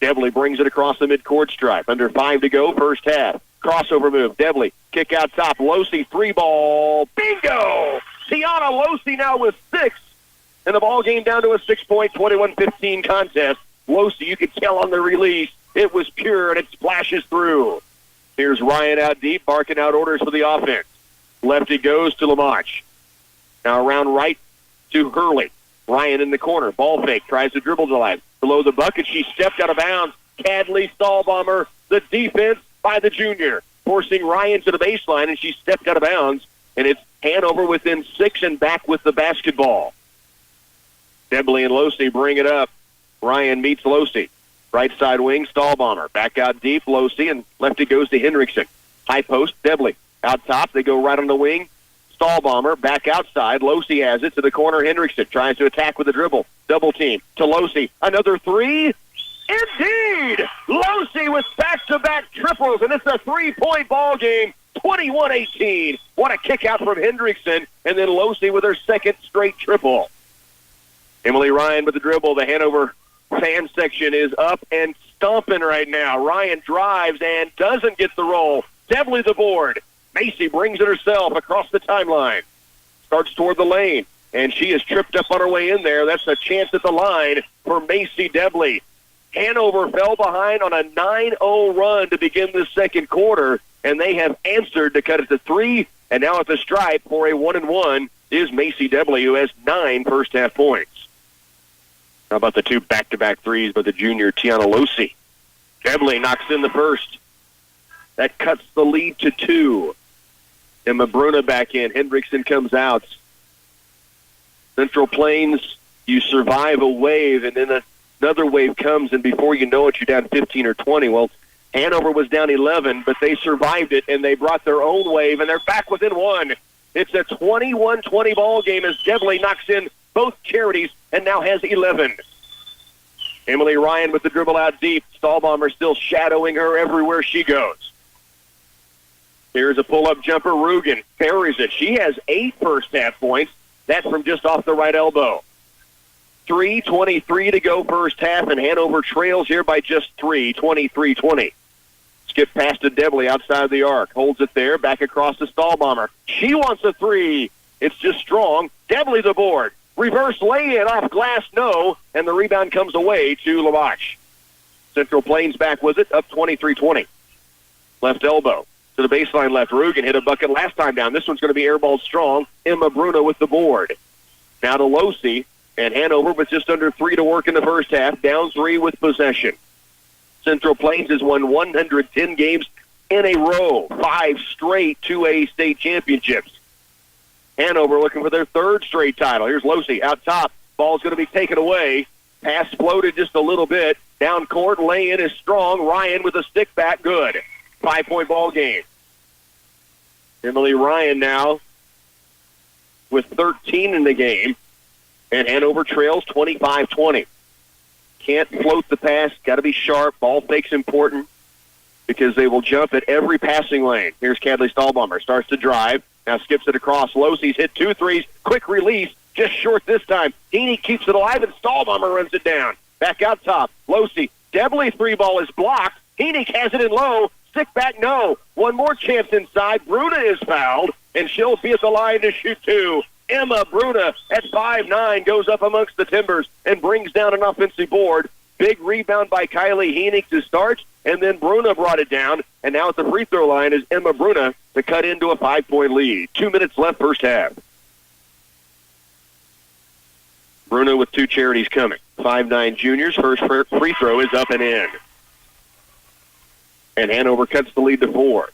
Debley brings it across the midcourt stripe. Under 5 to go, first half. Crossover move. Debley, kick out top. Losey, 3 ball. Bingo! Tiana Losey now with 6. And the ball game down to a 6-point, 21-15 contest. Losey, you could tell on the release, it was pure and it splashes through. Here's Ryan out deep, barking out orders for the offense. Lefty goes to Lamarche. Now around right to Hurley. Ryan in the corner, ball fake, tries to dribble to life. Below the bucket, she stepped out of bounds. Cadley, Stahlbomber, the defense by the junior, forcing Ryan to the baseline, and she stepped out of bounds. And it's Hanover within 6 and back with the basketball. Debley and Losey bring it up. Ryan meets Losey. Right side wing, Stahlbomber. Back out deep, Losey, and lefty goes to Hendrickson. High post, Debley. Out top, they go right on the wing. Stahlbomber back outside. Losey has it to the corner. Hendrickson tries to attack with a dribble. Double team to Losey. Another 3. Indeed! Losey with back-to-back triples, and it's a 3-point ball game. 21-18. What a kick out from Hendrickson, and then Losey with her second straight triple. Emily Ryan with the dribble. The Hanover fan section is up and stomping right now. Ryan drives and doesn't get the roll. Debley the board. Macy brings it herself across the timeline. Starts toward the lane, and she is tripped up on her way in there. That's a chance at the line for Macy Debley. Hanover fell behind on a 9-0 run to begin the second quarter, and they have answered to cut it to 3 And now at the stripe for a 1-1 is Macy Debley, who has 9 first-half points. How about the 2 back-to-back threes by the junior Tiana Losi? Debley knocks in the first. That cuts the lead to 2. Emma Bruna back in. Hendrickson comes out. Central Plains, you survive a wave, and then another wave comes, and before you know it, you're down 15 or 20. Well, Hanover was down 11, but they survived it, and they brought their own wave, and they're back within 1. It's a 21-20 ball game as Debley knocks in both charities and now has 11. Emily Ryan with the dribble out deep. Stahlbomber still shadowing her everywhere she goes. Here's a pull-up jumper. Rugen buries it. She has 8 first-half points. That's from just off the right elbow. 3:23 to go first half, and Hanover trails here by just 3, 23-20. Skip pass to Debley outside the arc. Holds it there, back across to Stahlbomber. She wants a 3. It's just strong. Debley the board. Reverse lay-in off glass, no, and the rebound comes away to Lamach. Central Plains back with it, up 23-20. Left elbow to the baseline left. Rugen hit a bucket last time down. This one's going to be airball strong. Emma Bruna with the board. Now to Losi, and Hanover with just under 3 to work in the first half. Down 3 with possession. Central Plains has won 110 games in a row. 5 straight 2A state championships. Hanover looking for their 3rd straight title. Here's Losi out top. Ball's going to be taken away. Pass floated just a little bit. Down court, lay-in is strong. Ryan with a stick back, good. 5-point ball game. Emily Ryan now with 13 in the game. And Hanover trails 25-20. Can't float the pass. Got to be sharp. Ball fake's important because they will jump at every passing lane. Here's Cadley Stahlbomber. Starts to drive. Now skips it across. Losi's hit 2 threes. Quick release. Just short this time. Heaney keeps it alive, and Stahlbomber runs it down. Back out top. Losi. Debley 3-ball is blocked. Heaney has it in low. Stick back, no. One more chance inside. Bruna is fouled, and she'll be at the line to shoot 2. Emma Bruna at 5'9" goes up amongst the Timbers and brings down an offensive board. Big rebound by Kylie Henig to start, and then Bruna brought it down. And now at the free throw line is Emma Bruna to cut into a 5-point lead. 2 minutes left first half. Bruna with 2 charities coming. 5'9" juniors. First free throw is up and in. And Hanover cuts the lead to 4.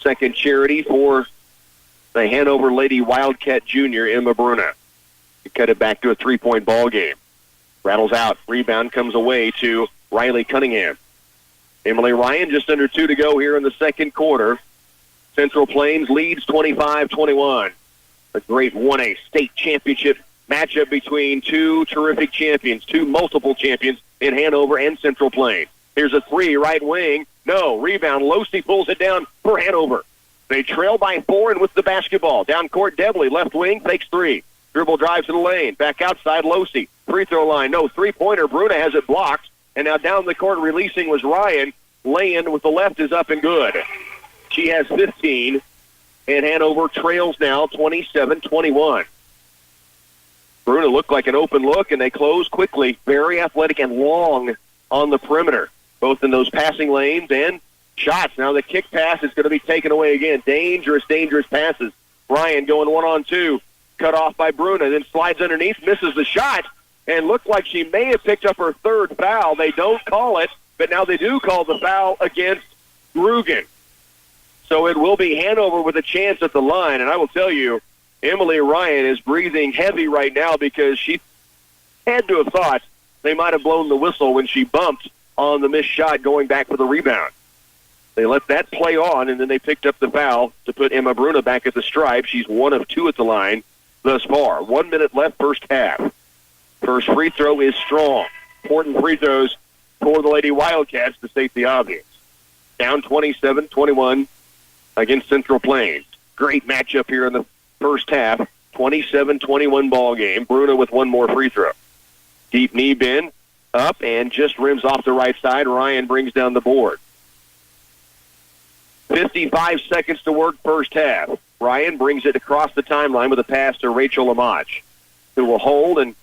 Second charity for the Hanover Lady Wildcat Junior, Emma Bruna. To cut it back to a 3-point ball game. Rattles out. Rebound comes away to Riley Cunningham. Emily Ryan just under 2 to go here in the second quarter. Central Plains leads 25-21. A great 1A state championship matchup between 2 terrific champions, 2 multiple champions in Hanover and Central Plains. Here's a 3, right wing. No, rebound. Losi pulls it down for Hanover. They trail by 4 and with the basketball. Down court, Debley, left wing, fakes 3. Dribble drives to the lane. Back outside, Losi. Free throw line. No, 3-pointer. Bruna has it blocked. And now down the court releasing was Ryan. Lay-in with the left is up and good. She has 15. And Hanover trails now 27-21. Bruna looked like an open look, and they close quickly. Very athletic and long on the perimeter, both in those passing lanes and shots. Now the kick pass is going to be taken away again. Dangerous passes. Ryan going 1-on-2. Cut off by Bruna, then slides underneath, misses the shot, and looked like she may have picked up her 3rd foul. They don't call it, but now they do call the foul against Rugen. So it will be Hanover with a chance at the line, and I will tell you, Emily Ryan is breathing heavy right now because she had to have thought they might have blown the whistle when she bumped on the missed shot going back for the rebound. They let that play on, and then they picked up the foul to put Emma Bruna back at the stripe. She's 1 of 2 at the line thus far. 1 minute left first half. First free throw is strong. Important free throws for the Lady Wildcats to state the obvious. Down 27-21 against Central Plains. Great matchup here in the first half. 27-21 ball game. Bruna with 1 more free throw. Deep knee bend, up, and just rims off the right side. Ryan brings down the board. 55 seconds to work first half. Ryan brings it across the timeline with a pass to Rachel Lamach, who will hold, and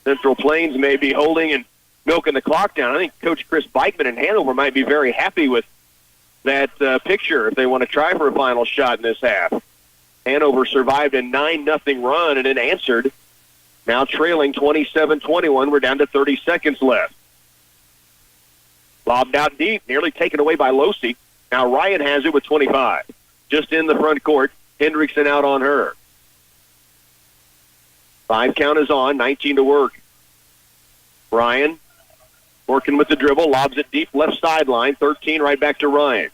Central Plains may be holding and milking the clock down. I think Coach Chris Bikeman in Hanover might be very happy with that picture if they want to try for a final shot in this half. Hanover survived a 9-0 run and then answered. Now trailing 27-21. We're down to 30 seconds left. Lobbed out deep, nearly taken away by Losey. Now Ryan has it with 25. Just in the front court. Hendrickson out on her. 5 count is on, 19 to work. Ryan working with the dribble, lobs it deep left sideline, 13 right back to Ryan.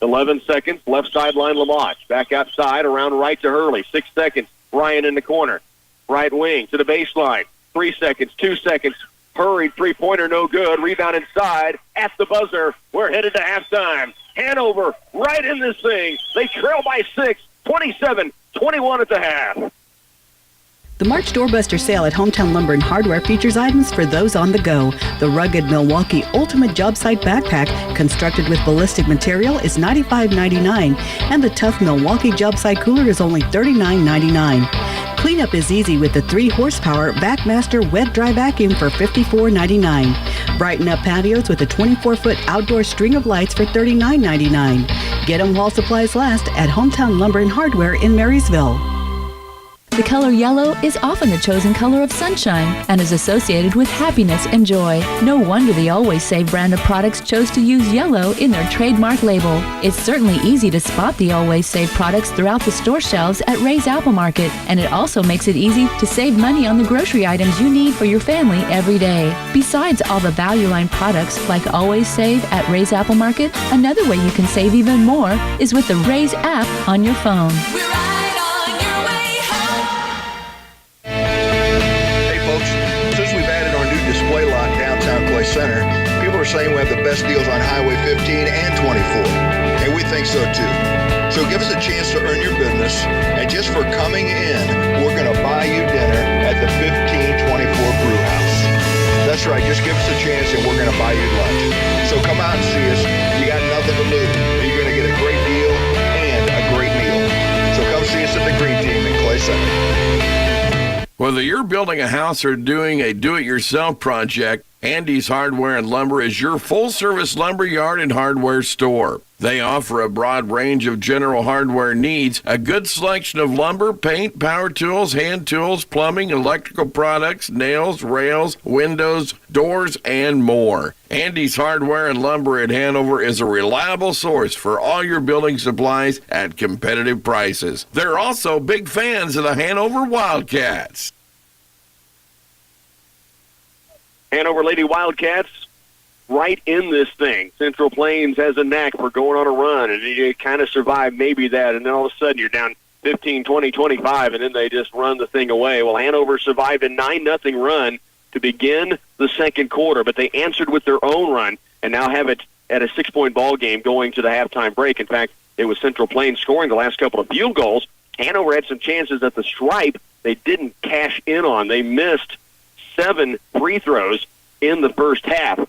11 seconds, left sideline Lamont. Back outside, around right to Hurley. 6 seconds, Ryan in the corner. Right wing to the baseline. 3 seconds, 2 seconds. Hurried three-pointer, no good. Rebound inside at the buzzer. We're headed to halftime. Hanover right in this thing. They trail by 6, 27-21 at the half. The March Doorbuster sale at Hometown Lumber and Hardware features items for those on the go. The rugged Milwaukee Ultimate Job Site Backpack, constructed with ballistic material, is $95.99, and the tough Milwaukee Job Site Cooler is only $39.99. Cleanup is easy with the 3-horsepower Backmaster Wet Dry Vacuum for $54.99. Brighten up patios with a 24-foot outdoor string of lights for $39.99. Get them while supplies last at Hometown Lumber and Hardware in Marysville. The color yellow is often the chosen color of sunshine and is associated with happiness and joy. No wonder the Always Save brand of products chose to use yellow in their trademark label. It's certainly easy to spot the Always Save products throughout the store shelves at Ray's Apple Market, and it also makes it easy to save money on the grocery items you need for your family every day. Besides all the value line products like Always Save at Ray's Apple Market, another way you can save even more is with the Ray's app on your phone. Center, people are saying we have the best deals on Highway 15 and 24, and we think so too. So give us a chance to earn your business, and just for coming in, we're going to buy you dinner at the 1524 Brew House. That's right, just give us a chance and we're going to buy you lunch. So come out and see us. You got nothing to lose. You're going to get a great deal and a great meal. So come see us at the Green Team in Clay Center. Whether you're building a house or doing a do-it-yourself project, Andy's Hardware and Lumber is your full-service lumber yard and hardware store. They offer a broad range of general hardware needs, a good selection of lumber, paint, power tools, hand tools, plumbing, electrical products, nails, rails, windows, doors, and more. Andy's Hardware and Lumber at Hanover is a reliable source for all your building supplies at competitive prices. They're also big fans of the Hanover Wildcats. Hanover Lady Wildcats right in this thing. Central Plains has a knack for going on a run, and you kind of survive maybe that, and then all of a sudden you're down 15, 20, 25, and then they just run the thing away. Well, Hanover survived a 9-0 run to begin the second quarter, but they answered with their own run and now have it at a 6-point ball game going to the halftime break. In fact, it was Central Plains scoring the last couple of field goals. Hanover had some chances at the stripe they didn't cash in on. They missed 7 free throws in the first half,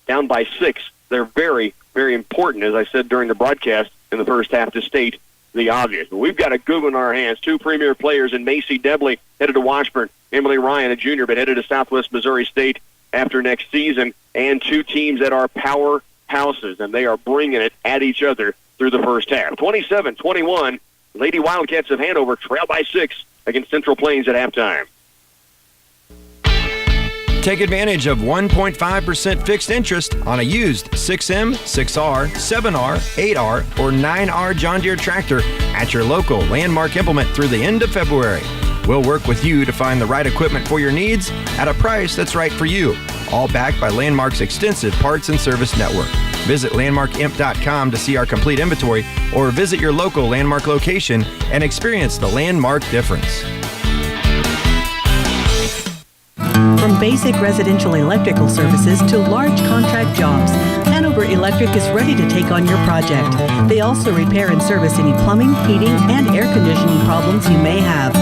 down by 6. They're very, very important, as I said during the broadcast in the first half, to state the obvious. But we've got a good one in our hands. 2 premier players in Macy Debley headed to Washburn, Emily Ryan, a junior, but headed to Southwest Missouri State after next season, and 2 teams that are powerhouses, and they are bringing it at each other through the first half. 27-21, Lady Wildcats of Hanover trail by 6 against Central Plains at halftime. Take advantage of 1.5% fixed interest on a used 6M, 6R, 7R, 8R, or 9R John Deere tractor at your local Landmark Implement through the end of February. We'll work with you to find the right equipment for your needs at a price that's right for you, all backed by Landmark's extensive parts and service network. Visit landmarkimp.com to see our complete inventory, or visit your local Landmark location and experience the Landmark difference. From basic residential electrical services to large contract jobs, Hanover Electric is ready to take on your project. They also repair and service any plumbing, heating, and air conditioning problems you may have.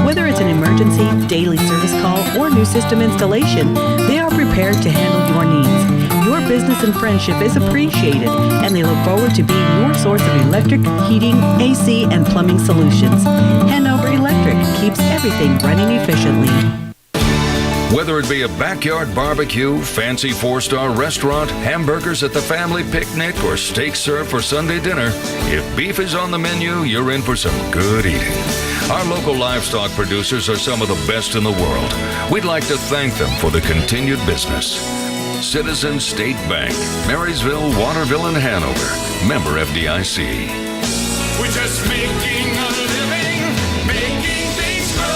Whether it's an emergency, daily service call, or new system installation, they are prepared to handle your needs. Your business and friendship is appreciated, and they look forward to being your source of electric, heating, AC, and plumbing solutions. Hanover Electric keeps everything running efficiently. Whether it be a backyard barbecue, fancy 4-star restaurant, hamburgers at the family picnic, or steak served for Sunday dinner, if beef is on the menu, you're in for some good eating. Our local livestock producers are some of the best in the world. We'd like to thank them for the continued business. Citizens State Bank, Marysville, Waterville, and Hanover. Member FDIC. We're just making a living, making things grow.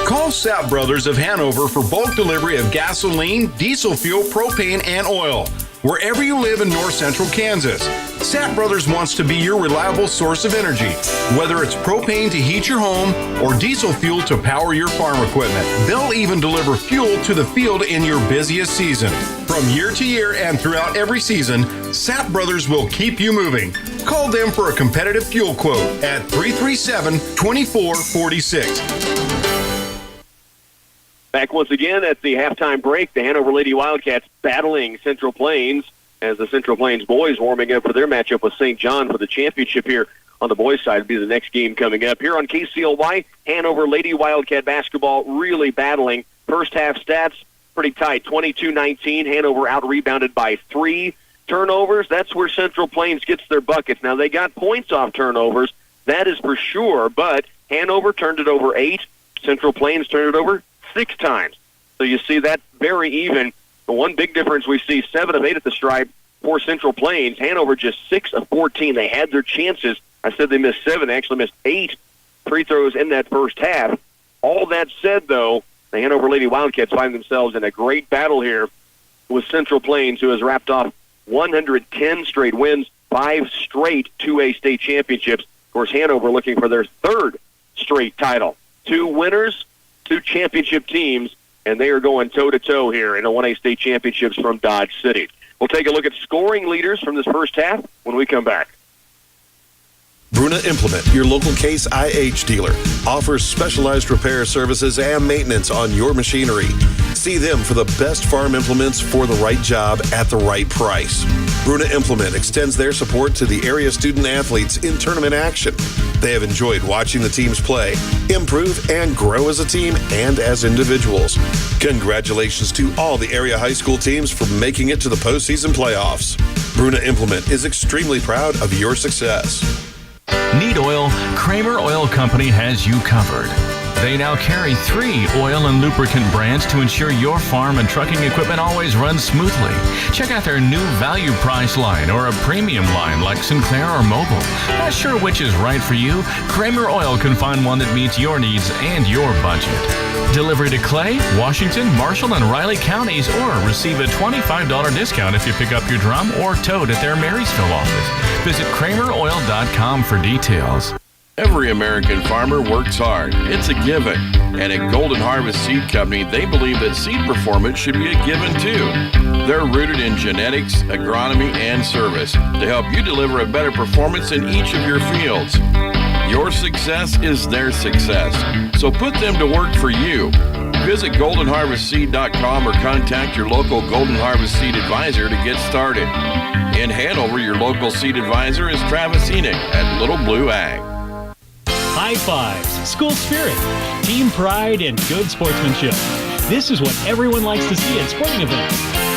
Call Sapp Brothers of Hanover for bulk delivery of gasoline, diesel fuel, propane, and oil. Wherever you live in north central Kansas, Sapp Brothers wants to be your reliable source of energy. Whether it's propane to heat your home or diesel fuel to power your farm equipment, they'll even deliver fuel to the field in your busiest season. From year to year and throughout every season, Sapp Brothers will keep you moving. Call them for a competitive fuel quote at 337-2446. Back once again at the halftime break, the Hanover Lady Wildcats battling Central Plains as the Central Plains boys warming up for their matchup with St. John for the championship here on the boys' side. It'll be the next game coming up. Here on KCLY, Hanover Lady Wildcat basketball really battling. First half stats, pretty tight, 22-19. Hanover out-rebounded by 3. Turnovers, that's where Central Plains gets their buckets. Now, they got points off turnovers, that is for sure, but Hanover turned it over 8. Central Plains turned it over 6 times. So you see that very even. The one big difference we see, 7 of 8 at the stripe for Central Plains. Hanover just 6 of 14. They had their chances. I said they missed 7. They actually missed 8 free throws in that first half. All that said, though, the Hanover Lady Wildcats find themselves in a great battle here with Central Plains, who has wrapped off 110 straight wins, 5 straight 2A state championships. Of course, Hanover looking for their 3rd straight title. 2 winners, 2 championship teams, and they are going toe-to-toe here in the 1A state championships from Dodge City. We'll take a look at scoring leaders from this first half when we come back. Bruna Implement, your local Case IH dealer, offers specialized repair services and maintenance on your machinery. See them for the best farm implements for the right job at the right price. Bruna Implement extends their support to the area student athletes in tournament action. They have enjoyed watching the teams play, improve, and grow as a team and as individuals. Congratulations to all the area high school teams for making it to the postseason playoffs. Bruna Implement is extremely proud of your success. Need oil? Kramer Oil Company has you covered. They now carry 3 oil and lubricant brands to ensure your farm and trucking equipment always runs smoothly. Check out their new value price line or a premium line like Sinclair or Mobil. Not sure which is right for you? Kramer Oil can find one that meets your needs and your budget. Delivery to Clay, Washington, Marshall, and Riley counties, or receive a $25 discount if you pick up your drum or tote at their Marysville office. Visit KramerOil.com for details. Every American farmer works hard. It's a given. And at Golden Harvest Seed Company, they believe that seed performance should be a given too. They're rooted in genetics, agronomy, and service to help you deliver a better performance in each of your fields. Your success is their success. So put them to work for you. Visit goldenharvestseed.com or contact your local Golden Harvest Seed Advisor to get started. In Hanover, your local seed advisor is Travis Enoch at Little Blue Ag. High fives, school spirit, team pride, and good sportsmanship. This is what everyone likes to see at sporting events.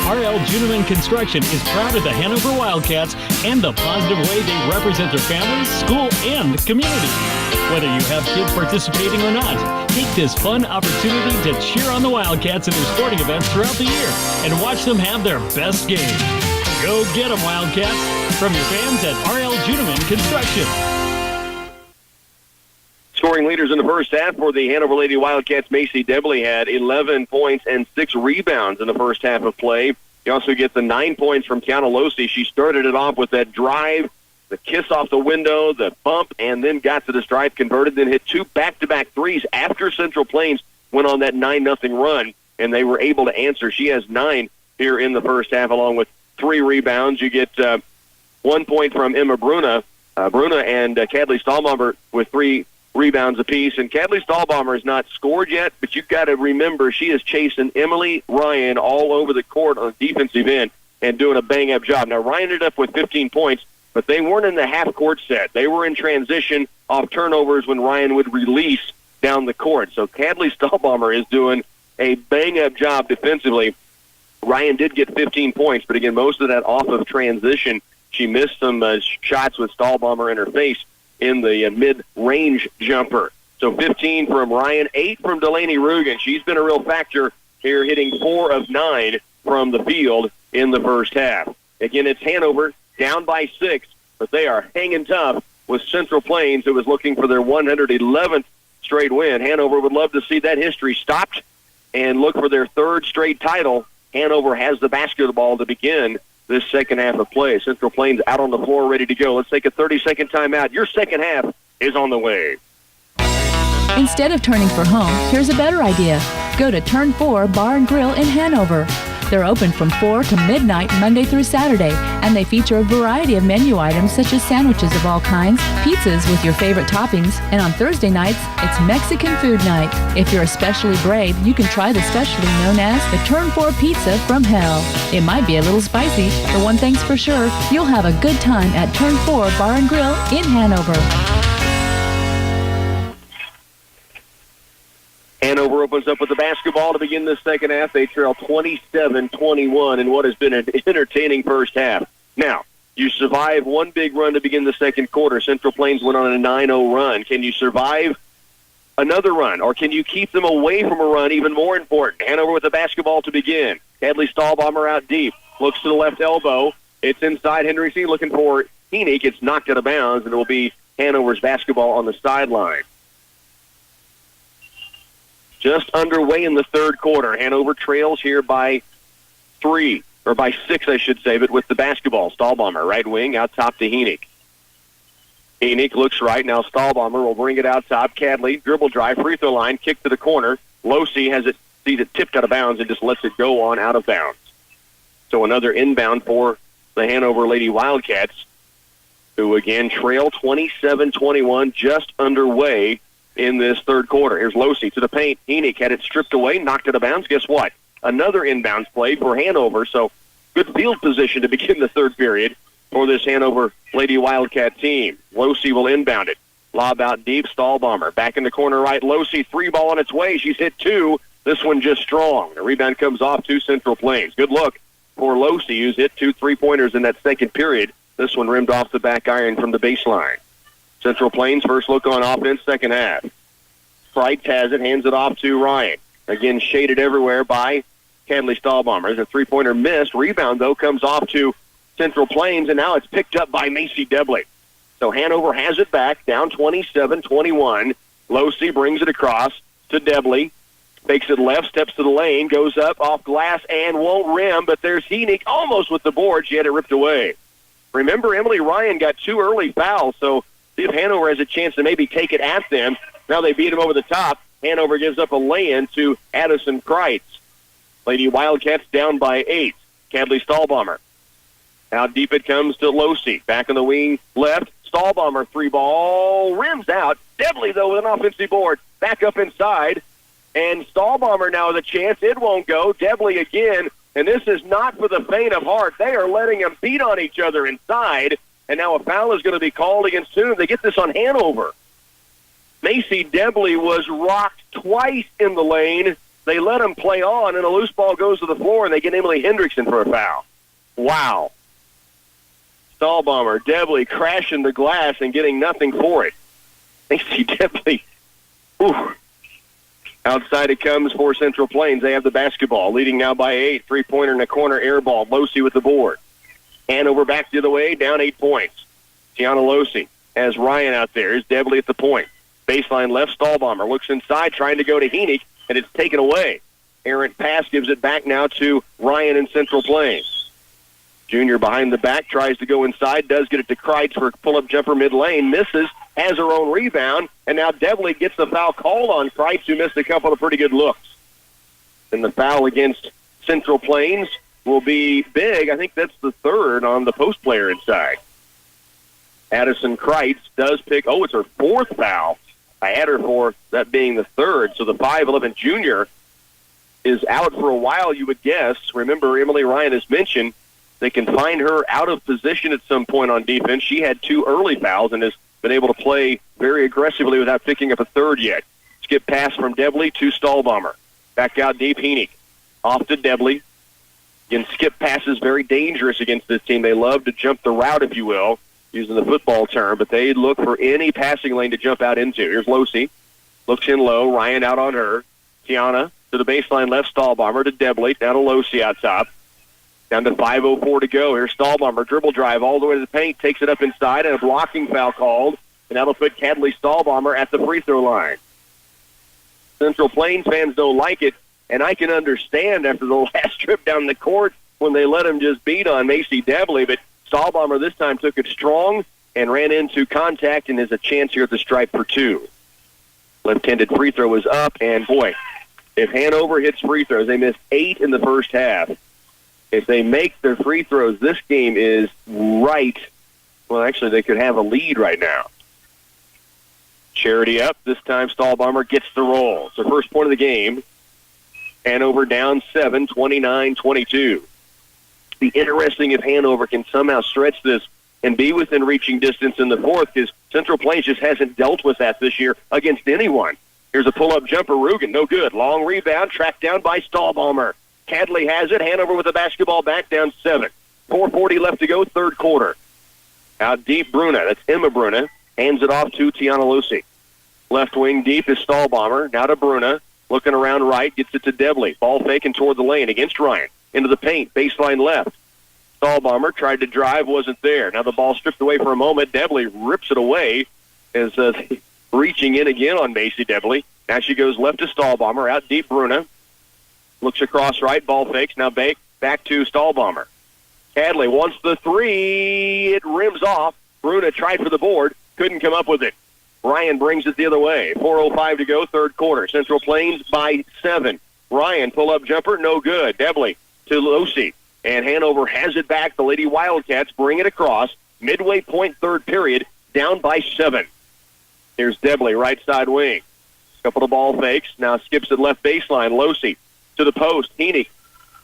R.L. Juneman Construction is proud of the Hanover Wildcats and the positive way they represent their families, school, and community. Whether you have kids participating or not, take this fun opportunity to cheer on the Wildcats at their sporting events throughout the year and watch them have their best game. Go get them, Wildcats, from your fans at R.L. Juneman Construction. Scoring leaders in the first half for the Hanover Lady Wildcats, Macy Debley had 11 points and 6 rebounds in the first half of play. You also get the 9 points from Kiana Losey. She started it off with that drive, the kiss off the window, the bump, and then got to the stripe, converted, then hit 2 back-to-back threes after Central Plains went on that 9-0 run, and they were able to answer. She has 9 here in the first half, along with 3 rebounds. You get 1 point from Emma Bruna. Bruna and Cadley Stahlbomber with 3 rebounds apiece. And Cadley Stahlbomber has not scored yet, but you've got to remember she is chasing Emily Ryan all over the court on the defensive end and doing a bang-up job. Now, Ryan ended up with 15 points, but they weren't in the half-court set. They were in transition off turnovers when Ryan would release down the court. So Cadley Stahlbomber is doing a bang-up job defensively. Ryan did get 15 points, but again, most of that off of transition. She missed some shots with Stahlbomber in her face in the mid-range jumper. So 15 from Ryan, 8 from Delaney Rugen. She's been a real factor here, hitting 4 of 9 from the field in the first half. Again, it's Hanover down by 6, but they are hanging tough with Central Plains, who was looking for their 111th straight win. Hanover would love to see that history stopped and look for their 3rd straight title. Hanover has the basketball to begin this second half of play. Central Plains out on the floor ready to go. Let's take a 30-second timeout. Your second half is on the way. Instead of turning for home, here's a better idea. Go to Turn 4 Bar and Grill in Hanover. They're open from 4 to midnight Monday through Saturday, and they feature a variety of menu items such as sandwiches of all kinds, pizzas with your favorite toppings, and on Thursday nights, it's Mexican food night. If you're especially brave, you can try the specialty known as the Turn 4 Pizza from Hell. It might be a little spicy, but one thing's for sure, you'll have a good time at Turn 4 Bar and Grill in Hanover. Hanover opens up with the basketball to begin this second half. They trail 27-21 in what has been an entertaining first half. Now, you survive one big run to begin the second quarter. Central Plains went on a 9-0 run. Can you survive another run, or can you keep them away from a run? Even more important. Hanover with the basketball to begin. Cadley Stahlbomber out deep. Looks to the left elbow. It's inside Hendrickson looking for Heenick. It's knocked out of bounds, and it will be Hanover's basketball on the sideline. Just underway in the third quarter. Hanover trails here by 3, or by 6, I should say, but with the basketball. Stahlbomber, right wing, out top to Heenick. Heenick looks right. Now Stahlbomber will bring it out top. Cadley, dribble drive, free throw line, kick to the corner. Losey sees it tipped out of bounds and just lets it go on out of bounds. So another inbound for the Hanover Lady Wildcats, who again trail 27-21, just underway in this third quarter. Here's Losey to the paint. Heenick had it stripped away, knocked it out of bounds. Guess what? Another inbounds play for Hanover. So good field position to begin the third period for this Hanover Lady Wildcat team. Losey will inbound it. Lob out deep. Stahlbomber back in the corner right. Losey, 3 ball on its way. She's hit 2. This one just strong. The rebound comes off to Central Plains. Good look for Losey, who's hit 2 3-pointers in that second period. This one rimmed off the back iron from the baseline. Central Plains first look on offense, second half. Price has it, hands it off to Ryan. Again, shaded everywhere by Cadley Stahlbomber. There's a 3-pointer missed. Rebound, though, comes off to Central Plains, and now it's picked up by Macy Debley. So Hanover has it back, down 27-21. Losey brings it across to Debley. Fakes it left, steps to the lane, goes up, off glass, and won't rim, but there's Heenick almost with the board. She had it ripped away. Remember, Emily Ryan got 2 early fouls, so see if Hanover has a chance to maybe take it at them. Now they beat them over the top. Hanover gives up a lay-in to Addison Kreitz. Lady Wildcats down by 8. Cadley Stahlbomber. Out deep it comes to Losey. Back in the wing left. Stahlbomber, 3-ball, rims out. Debley, though, with an offensive board. Back up inside. And Stahlbomber now with a chance. It won't go. Debley again. And this is not for the faint of heart. They are letting them beat on each other inside. And now a foul is going to be called against soon. They get this on Hanover. Macy Debley was rocked twice in the lane. They let him play on, and a loose ball goes to the floor, and they get Emily Hendrickson for a foul. Wow. Stahlbomber, Debley crashing the glass and getting nothing for it. Macy Debley. Ooh. Outside it comes for Central Plains. They have the basketball, leading now by 8. 3-pointer in the corner, air ball. Losey with the board. Hanover back the other way, down 8 points. Gianna Losey has Ryan out there. Here's Debley at the point. Baseline left, Stahlbomber looks inside, trying to go to Heenick, and it's taken away. Errant pass gives it back now to Ryan in Central Plains. Junior behind the back, tries to go inside, does get it to Kreitz for a pull-up jumper mid-lane, misses, has her own rebound, and now Debley gets the foul called on Kreitz, who missed a couple of pretty good looks. And the foul against Central Plains will be big. I think that's the 3rd on the post player inside. Addison Kreitz does pick, it's her 4th foul. I had her for that being the 3rd. So the 5'11 junior is out for a while, you would guess. Remember, Emily Ryan has mentioned they can find her out of position at some point on defense. She had 2 early fouls and has been able to play very aggressively without picking up a 3rd yet. It's skip pass from Debley to Stahlbomber. Back out deep, Heaney. Off to Debley. Again, skip passes very dangerous against this team. They love to jump the route, if you will, using the football term, but they look for any passing lane to jump out into. Here's Losey. Looks in low. Ryan out on her. Tiana to the baseline left. Stahlbomber to Debley. Down to Losey out top. Down to 5:04 to go. Here's Stahlbomber. Dribble drive all the way to the paint. Takes it up inside, and a blocking foul called. And that'll put Cadley Stahlbomber at the free throw line. Central Plains fans don't like it, and I can understand after the last trip down the court when they let him just beat on Macy Debley, but Stahlbomber this time took it strong and ran into contact and has a chance here at the stripe for two. Left-handed free throw is up, and boy, if Hanover hits free throws, they missed 8 in the first half. If they make their free throws, this game is right. Well, actually, they could have a lead right now. Charity up. This time, Stahlbomber gets the roll. It's the first point of the game. Hanover down 7, 29-22. Be interesting if Hanover can somehow stretch this and be within reaching distance in the fourth, because Central Plains just hasn't dealt with that this year against anyone. Here's a pull-up jumper. Rugen, no good. Long rebound, tracked down by Stahlbomber. Cadley has it. Hanover with the basketball back, down 7. 4:40 left to go, third quarter. Out deep, Bruna. That's Emma Bruna. Hands it off to Tiana Lucy. Left wing deep is Stahlbomber. Now to Bruna. Looking around right, gets it to Debley. Ball faking toward the lane against Ryan. Into the paint, baseline left. Stahlbomber tried to drive, wasn't there. Now the ball stripped away for a moment. Debley rips it away as reaching in again on Macy Debley. Now she goes left to Stahlbomber. Out deep, Bruna. Looks across right, ball fakes. Now back to Stahlbomber. Cadley wants the three. It rims off. Bruna tried for the board. Couldn't come up with it. Ryan brings it the other way. 4:05 to go, third quarter. Central Plains by 7. Ryan, pull-up jumper, no good. Debley to Losey. And Hanover has it back. The Lady Wildcats bring it across. Midway point, third period, down by 7. Here's Debley, right side wing. Couple of ball fakes. Now skips it left baseline. Losey to the post. Heaney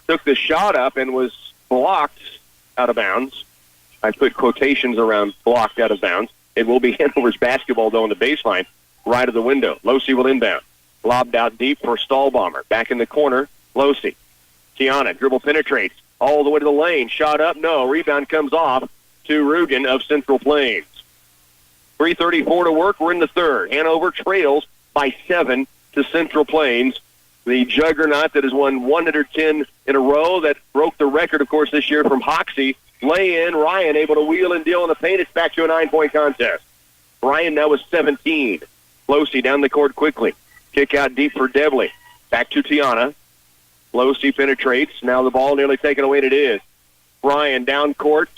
took the shot up and was blocked out of bounds. I put quotations around blocked out of bounds. It will be Hanover's basketball, though, on the baseline, right of the window. Losey will inbound. Lobbed out deep for Stahlbomber. Back in the corner, Losey. Tiana, dribble penetrates all the way to the lane. Shot up, no. Rebound comes off to Rugen of Central Plains. 3:34 to work. We're in the third. Hanover trails by 7 to Central Plains. The juggernaut that has won 110 in a row, that broke the record, of course, this year from Hoxie. Lay in, Ryan able to wheel and deal in the paint. It's back to a 9-point contest. Ryan now with 17. Losey down the court quickly. Kick out deep for Debley. Back to Tiana. Losey penetrates. Now the ball nearly taken away, and it is. Ryan down court.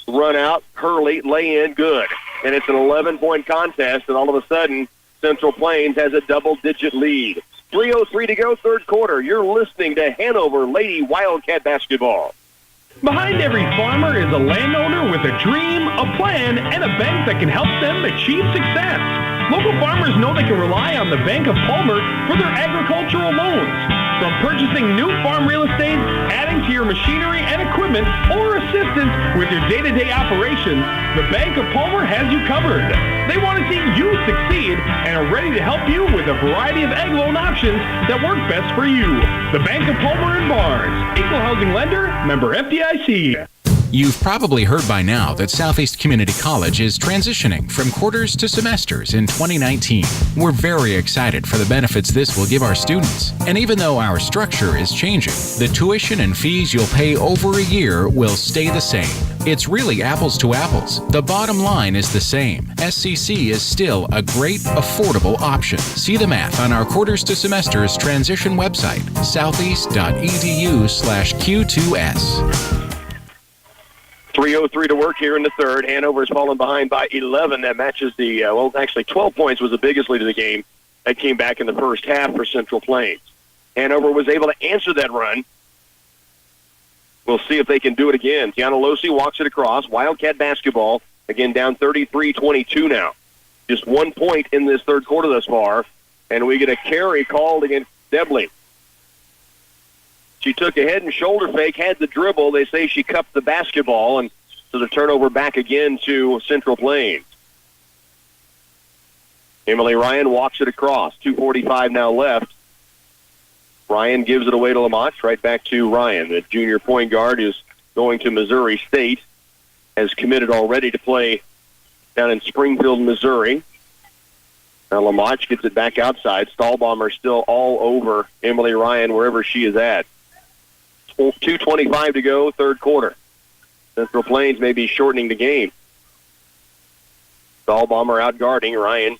Run out. Hurley, lay in, good. And it's an 11-point contest, and all of a sudden, Central Plains has a double-digit lead. 3:03 to go, third quarter. You're listening to Hanover Lady Wildcat Basketball. Behind every farmer is a landowner with a dream, a plan, and a bank that can help them achieve success. Local farmers know they can rely on the Bank of Palmer for their agricultural loans. From purchasing new farm real estate, adding to your machinery and equipment, or assistance with your day-to-day operations, the Bank of Palmer has you covered. They want to see you succeed and are ready to help you with a variety of ag loan options that work best for you. The Bank of Palmer and Barnes, equal housing lender, member FDIC. You've probably heard by now that Southeast Community College is transitioning from quarters to semesters in 2019. We're very excited for the benefits this will give our students. And even though our structure is changing, the tuition and fees you'll pay over a year will stay the same. It's really apples to apples. The bottom line is the same. SCC is still a great, affordable option. See the math on our quarters to semesters transition website, southeast.edu/Q2S. 3:03 to work here in the third. Hanover's fallen behind by 11. That matches the, 12 points was the biggest lead of the game. That came back in the first half for Central Plains. Hanover was able to answer that run. We'll see if they can do it again. Tiana Losey walks it across. Wildcat basketball, again down 33-22 now. Just 1 point in this third quarter thus far. And we get a carry called against Debley. She took a head and shoulder fake, had the dribble. They say she cupped the basketball, and so the turnover back again to Central Plains. Emily Ryan walks it across. 2:45 now left. Ryan gives it away to Lamont. Right back to Ryan. The junior point guard is going to Missouri State. Has committed already to play down in Springfield, Missouri. Now Lamont gets it back outside. Stahlbomber still all over Emily Ryan wherever she is at. 2:25 to go, third quarter. Central Plains may be shortening the game. Stahlbomber out guarding Ryan.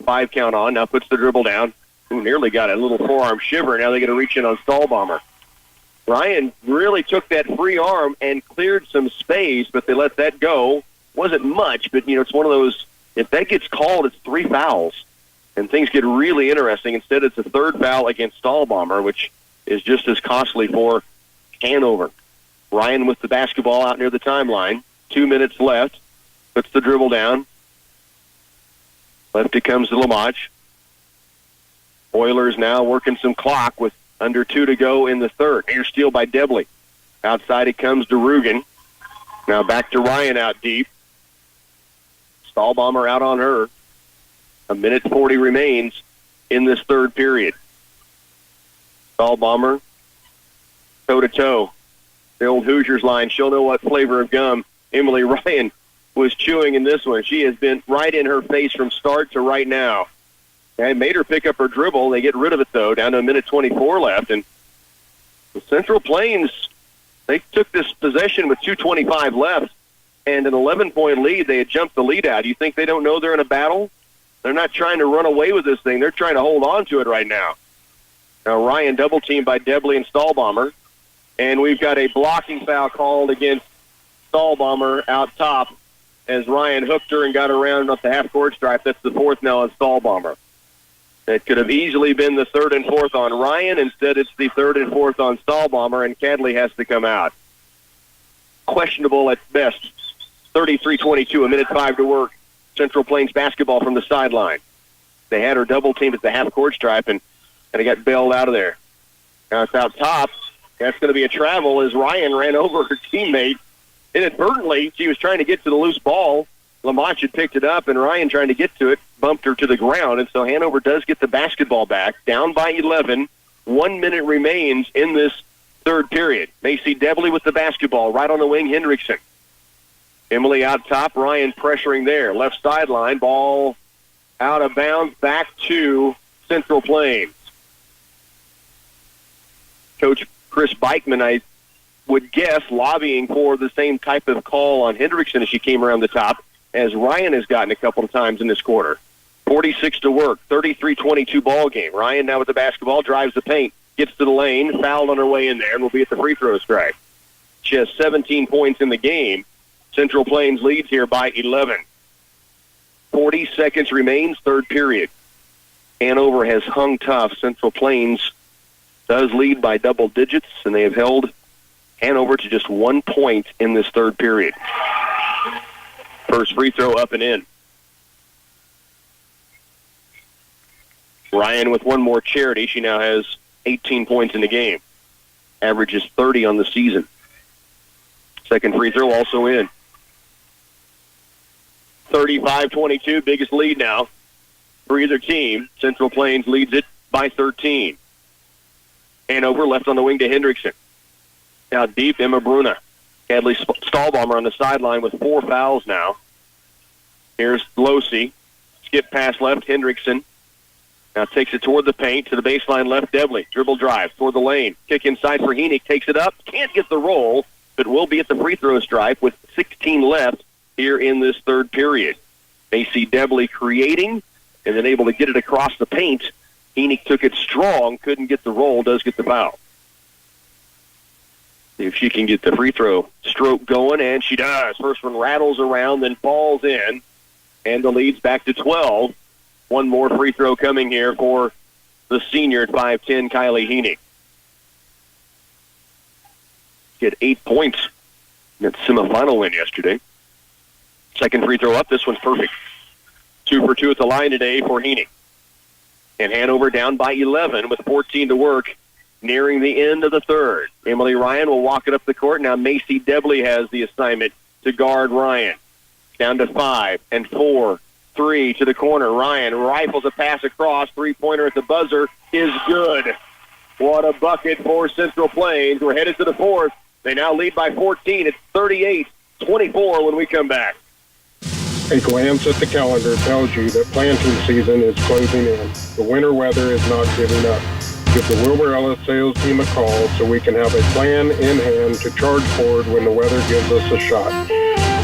5 count on. Now puts the dribble down. Ooh, nearly got a little forearm shiver. Now they're going to reach in on Stahlbomber. Ryan really took that free arm and cleared some space, but they let that go. Wasn't much, but, it's one of those, if that gets called, it's 3 fouls. And things get really interesting. Instead, it's a third foul against Stahlbomber, which is just as costly for Hanover. Ryan with the basketball out near the timeline. 2 minutes left. Puts the dribble down. Left it comes to Lamach. Oilers now working some clock with under 2 to go in the third. Here's steal by Debley. Outside it comes to Rugen. Now back to Ryan out deep. Stahlbomber out on her. 1:40 remains in this third period. Stahlbomber toe-to-toe. The old Hoosiers line. She'll know what flavor of gum Emily Ryan was chewing in this one. She has been right in her face from start to right now. And made her pick up her dribble. They get rid of it, though, down to 1:24 left. And the Central Plains, they took this possession with 2:25 left and an 11-point lead. They had jumped the lead out. You think they don't know they're in a battle? They're not trying to run away with this thing. They're trying to hold on to it right now. Now Ryan double-teamed by Debley and Stahlbomber. And we've got a blocking foul called against Stahlbomber out top as Ryan hooked her and got around off the half-court stripe. That's the 4th now on Stahlbomber. It could have easily been the 3rd and 4th on Ryan. Instead, it's the 3rd and 4th on Stahlbomber, and Cadley has to come out. Questionable at best. 33-22, 1:05 to work. Central Plains basketball from the sideline. They had her double-teamed at the half-court stripe, and it got bailed out of there. Now it's out top. That's going to be a travel as Ryan ran over her teammate. Inadvertently, she was trying to get to the loose ball. Lamont had picked it up, and Ryan trying to get to it, bumped her to the ground, and so Hanover does get the basketball back, down by 11. 1 minute remains in this third period. Macy Debley with the basketball, right on the wing, Hendrickson. Emily out top, Ryan pressuring there. Left sideline, ball out of bounds, back to Central Plains. Coach Chris Beichman, I would guess, lobbying for the same type of call on Hendrickson as she came around the top, as Ryan has gotten a couple of times in this quarter. 46 to work, 33-22 ball game. Ryan now with the basketball, drives the paint, gets to the lane, fouled on her way in there, and will be at the free throw strike. She has 17 points in the game. Central Plains leads here by 11. 40 seconds remains, third period. Hanover has hung tough. Central Plains does lead by double digits, and they have held Hanover to just 1 point in this third period. First free throw up and in. Ryan with one more charity. She now has 18 points in the game. Averages 30 on the season. Second free throw also in. 35-22, biggest lead now for either team. Central Plains leads it by 13. Hanover left on the wing to Hendrickson. Now deep, Emma Bruna. Cadley Stahlbomber on the sideline with 4 fouls now. Here's Losey. Skip pass left, Hendrickson. Now takes it toward the paint, to the baseline left, Debley. Dribble drive toward the lane. Kick inside for Heenick. Takes it up. Can't get the roll, but will be at the free throw stripe with 16 left here in this third period. Macy Debley creating and then able to get it across the paint. Heenick took it strong, couldn't get the roll, does get the foul. See if she can get the free throw stroke going, and she does. First one rattles around, then falls in, and the lead's back to 12. One more free throw coming here for the senior at 5'10", Kylie Heenick. Get 8 points in that semifinal win yesterday. Second free throw up. This one's perfect. 2 for 2 at the line today for Heenick. And Hanover down by 11 with 14 to work, nearing the end of the third. Emily Ryan will walk it up the court. Now Macy Debley has the assignment to guard Ryan. Down to 5 and 4, three to the corner. Ryan rifles a pass across. Three-pointer at the buzzer is good. What a bucket for Central Plains. We're headed to the fourth. They now lead by 14. It's 38-24 when we come back. A glance at the calendar tells you that planting season is closing in. The winter weather is not giving up. Give the Wilbur Ellis sales team a call so we can have a plan in hand to charge forward when the weather gives us a shot.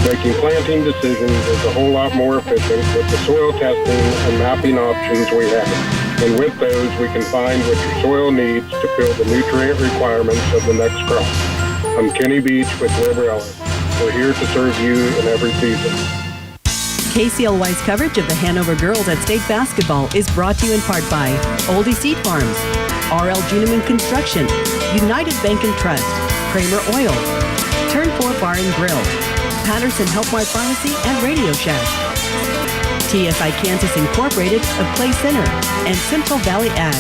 Making planting decisions is a whole lot more efficient with the soil testing and mapping options we have. And with those, we can find what your soil needs to fill the nutrient requirements of the next crop. I'm Kenny Beach with Wilbur Ellis. We're here to serve you in every season. KCLY's coverage of the Hanover girls at state basketball is brought to you in part by Oldie Seed Farms, R.L. Juneman Construction, United Bank and Trust, Kramer Oil, Turn 4 Bar and Grill, Patterson Health Mart Pharmacy and Radio Shack, TSI Kansas Incorporated of Clay Center, and Central Valley Ag.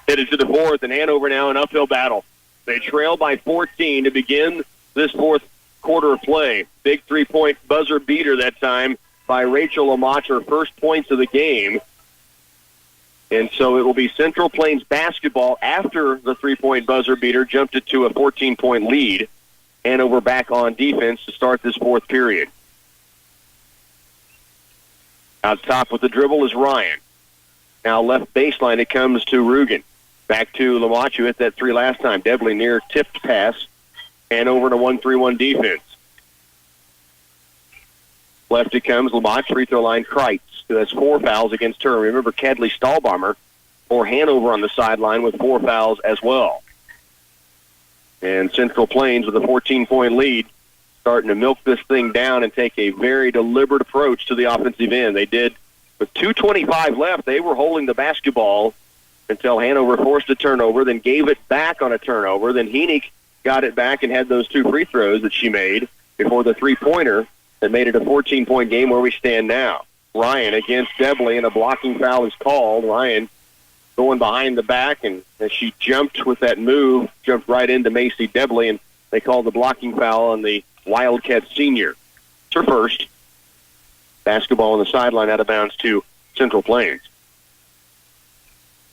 Headed to the fourth, and Hanover now an uphill battle. They trail by 14 to begin this fourth quarter of play. Big three-point buzzer beater that time by Rachel Lamont, her first points of the game. And so it will be Central Plains basketball after the three-point buzzer beater jumped it to a 14-point lead. Hanover back on defense to start this fourth period. Out top with the dribble is Ryan. Now left baseline, it comes to Rugen. Back to Lamont, who hit that three last time. Debley near tipped pass. Hanover in a 1-3-1 defense. Left it comes, Lamont, free throw line, Kreitz, who has 4 fouls against her. Remember, Kadley Stahlbomber for Hanover on the sideline with 4 fouls as well. And Central Plains with a 14-point lead, starting to milk this thing down and take a very deliberate approach to the offensive end. They did, with 2:25 left, they were holding the basketball until Hanover forced a turnover, then gave it back on a turnover. Then Heenick got it back and had those 2 free throws that she made before the three-pointer that made it a 14-point game where we stand now. Ryan against Debley, and a blocking foul is called. Ryan going behind the back, and as she jumped with that move, jumped right into Macy Debley, and they called the blocking foul on the Wildcat senior. It's her first. Basketball on the sideline out of bounds to Central Plains.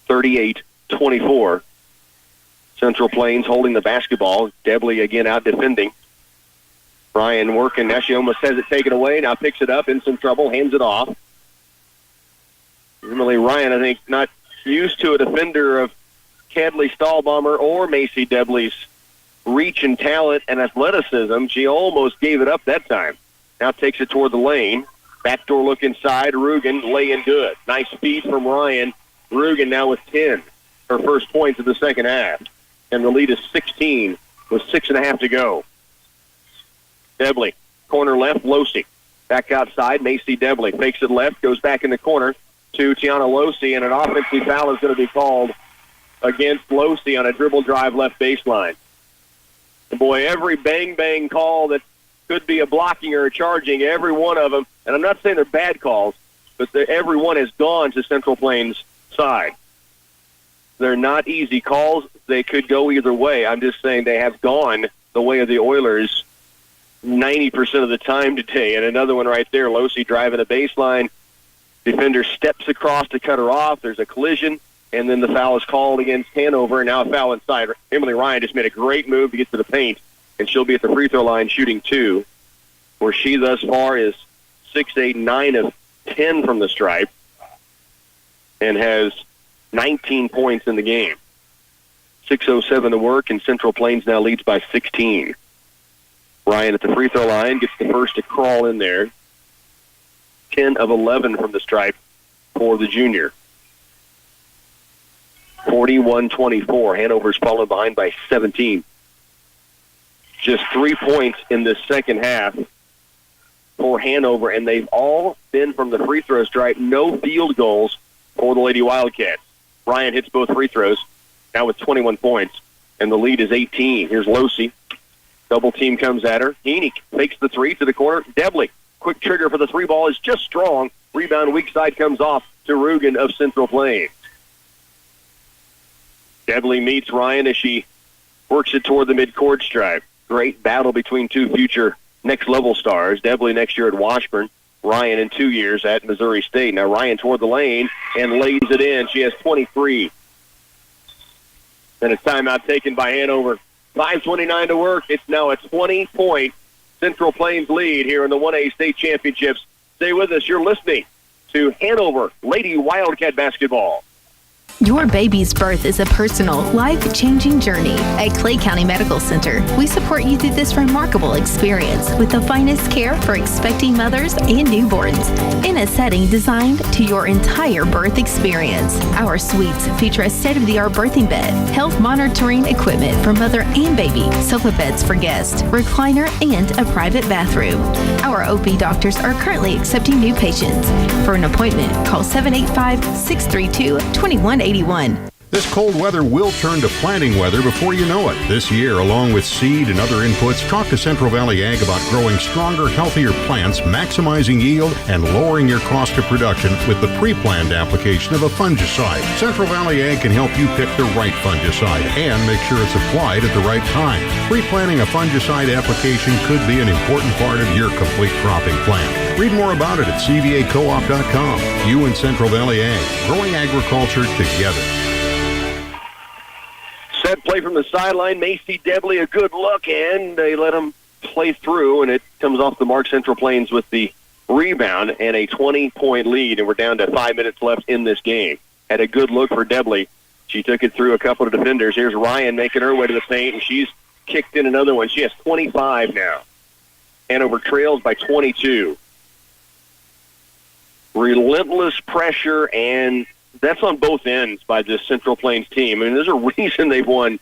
38-24. Central Plains holding the basketball. Debley again out defending. Ryan working. Now she almost has it taken away. Now picks it up in some trouble. Hands it off. Normally Ryan, I think, not used to a defender of Kadley Stahlbomber or Macy Debley's reach and talent and athleticism. She almost gave it up that time. Now takes it toward the lane. Backdoor look inside. Rugen laying good. Nice feed from Ryan. Rugen now with 10. Her first points of the second half. And the lead is 16 with 6.5 to go. Debley, corner left, Losey. Back outside, Macy Debley. Fakes it left, goes back in the corner to Tiana Losey, and an offensive foul is going to be called against Losey on a dribble drive left baseline. And boy, every bang-bang call that could be a blocking or a charging, every one of them, and I'm not saying they're bad calls, but every one has gone to Central Plains' side. They're not easy calls. They could go either way. I'm just saying they have gone the way of the Oilers 90% of the time today. And another one right there, Losey driving a baseline. Defender steps across to cut her off. There's a collision, and then the foul is called against Hanover, and now a foul inside. Emily Ryan just made a great move to get to the paint, and she'll be at the free throw line shooting 2, where she thus far is 6, 8, 9 of 10 from the stripe and has 19 points in the game. 6:07 to work, and Central Plains now leads by 16. Ryan at the free throw line gets the first to crawl in there. 10 of 11 from the stripe for the junior. 41-24. Hanover's fallen behind by 17. Just 3 points in the second half for Hanover, and they've all been from the free throw stripe. No field goals for the Lady Wildcats. Ryan hits both free throws, now with 21 points, and the lead is 18. Here's Losey. Double team comes at her. Heenick fakes the three to the corner. Debley, quick trigger for the three ball is just strong. Rebound weak side comes off to Rugen of Central Plains. Debley meets Ryan as she works it toward the midcourt stripe. Great battle between two future next level stars. Debley next year at Washburn. Ryan in 2 years at Missouri State. Now Ryan toward the lane and lays it in. She has 23. And a timeout taken by Hanover. 5:29 to work. It's now a 20-point Central Plains lead here in the 1A state championships. Stay with us. You're listening to Hanover Lady Wildcat basketball. Your baby's birth is a personal, life-changing journey. At Clay County Medical Center, we support you through this remarkable experience with the finest care for expecting mothers and newborns in a setting designed to your entire birth experience. Our suites feature a state-of-the-art birthing bed, health monitoring equipment for mother and baby, sofa beds for guests, recliner, and a private bathroom. Our OB doctors are currently accepting new patients. For an appointment, call 785-632-2181. This cold weather will turn to planting weather before you know it. This year, along with seed and other inputs, talk to Central Valley Ag about growing stronger, healthier plants, maximizing yield, and lowering your cost of production with the pre-planned application of a fungicide. Central Valley Ag can help you pick the right fungicide and make sure it's applied at the right time. Pre-planning a fungicide application could be an important part of your complete cropping plan. Read more about it at cvacoop.com. You and Central Valley Ag, growing agriculture together. Set play from the sideline. Macy Debley a good look, and they let him play through, and it comes off the mark. Central Plains with the rebound and a 20-point lead, and we're down to 5 minutes left in this game. Had a good look for Debley. She took it through a couple of defenders. Here's Ryan making her way to the paint, and she's kicked in another one. She has 25 now. Hanover trails by 22. Relentless pressure, and that's on both ends by this Central Plains team. I mean, there's a reason they've won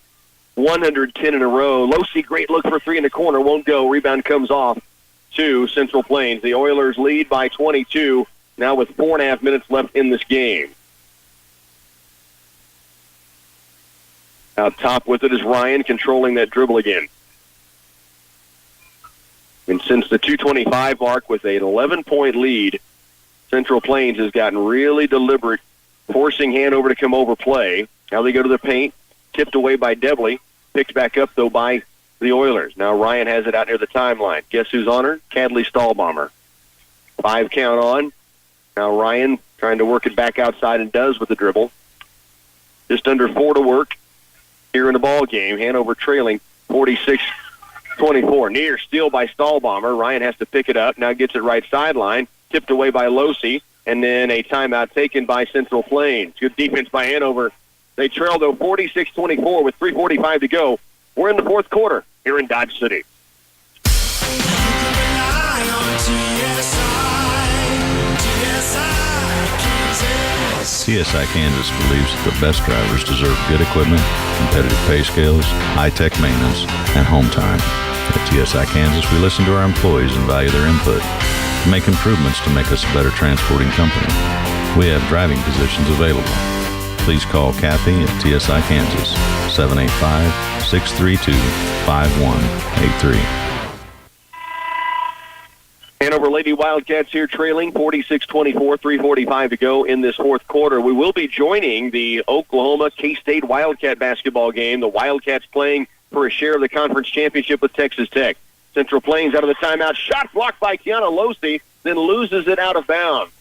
110 in a row. Losey, great look for three in the corner. Won't go. Rebound comes off to Central Plains. The Oilers lead by 22, now with 4.5 minutes left in this game. Out top with it is Ryan, controlling that dribble again. And since the 2:25 mark with an 11-point lead, Central Plains has gotten really deliberate, forcing Hanover to come over play. Now they go to the paint, tipped away by Debley, picked back up, though, by the Oilers. Now Ryan has it out near the timeline. Guess who's on her? Cadley Stahlbomber. 5 count on. Now Ryan trying to work it back outside and does with the dribble. Just under 4 to work here in the ball game. Hanover trailing 46-24. Near steal by Stahlbomber. Ryan has to pick it up. Now gets it right sideline. Tipped away by Losey. And then a timeout taken by Central Plains. Good defense by Hanover. They trail, though, 46-24 with 3:45 to go. We're in the fourth quarter here in Dodge City. TSI Kansas believes that the best drivers deserve good equipment, competitive pay scales, high-tech maintenance, and home time. At TSI Kansas, we listen to our employees and value their input. Make improvements to make us a better transporting company. We have driving positions available. Please call Kathy at TSI Kansas, 785-632-5183. Hanover Lady Wildcats here trailing 46-24, 3:45 to go in this fourth quarter. We will be joining the Oklahoma K-State Wildcat basketball game. The Wildcats playing for a share of the conference championship with Texas Tech. Central Plains out of the timeout. Shot blocked by Kiana Losey, then loses it out of bounds.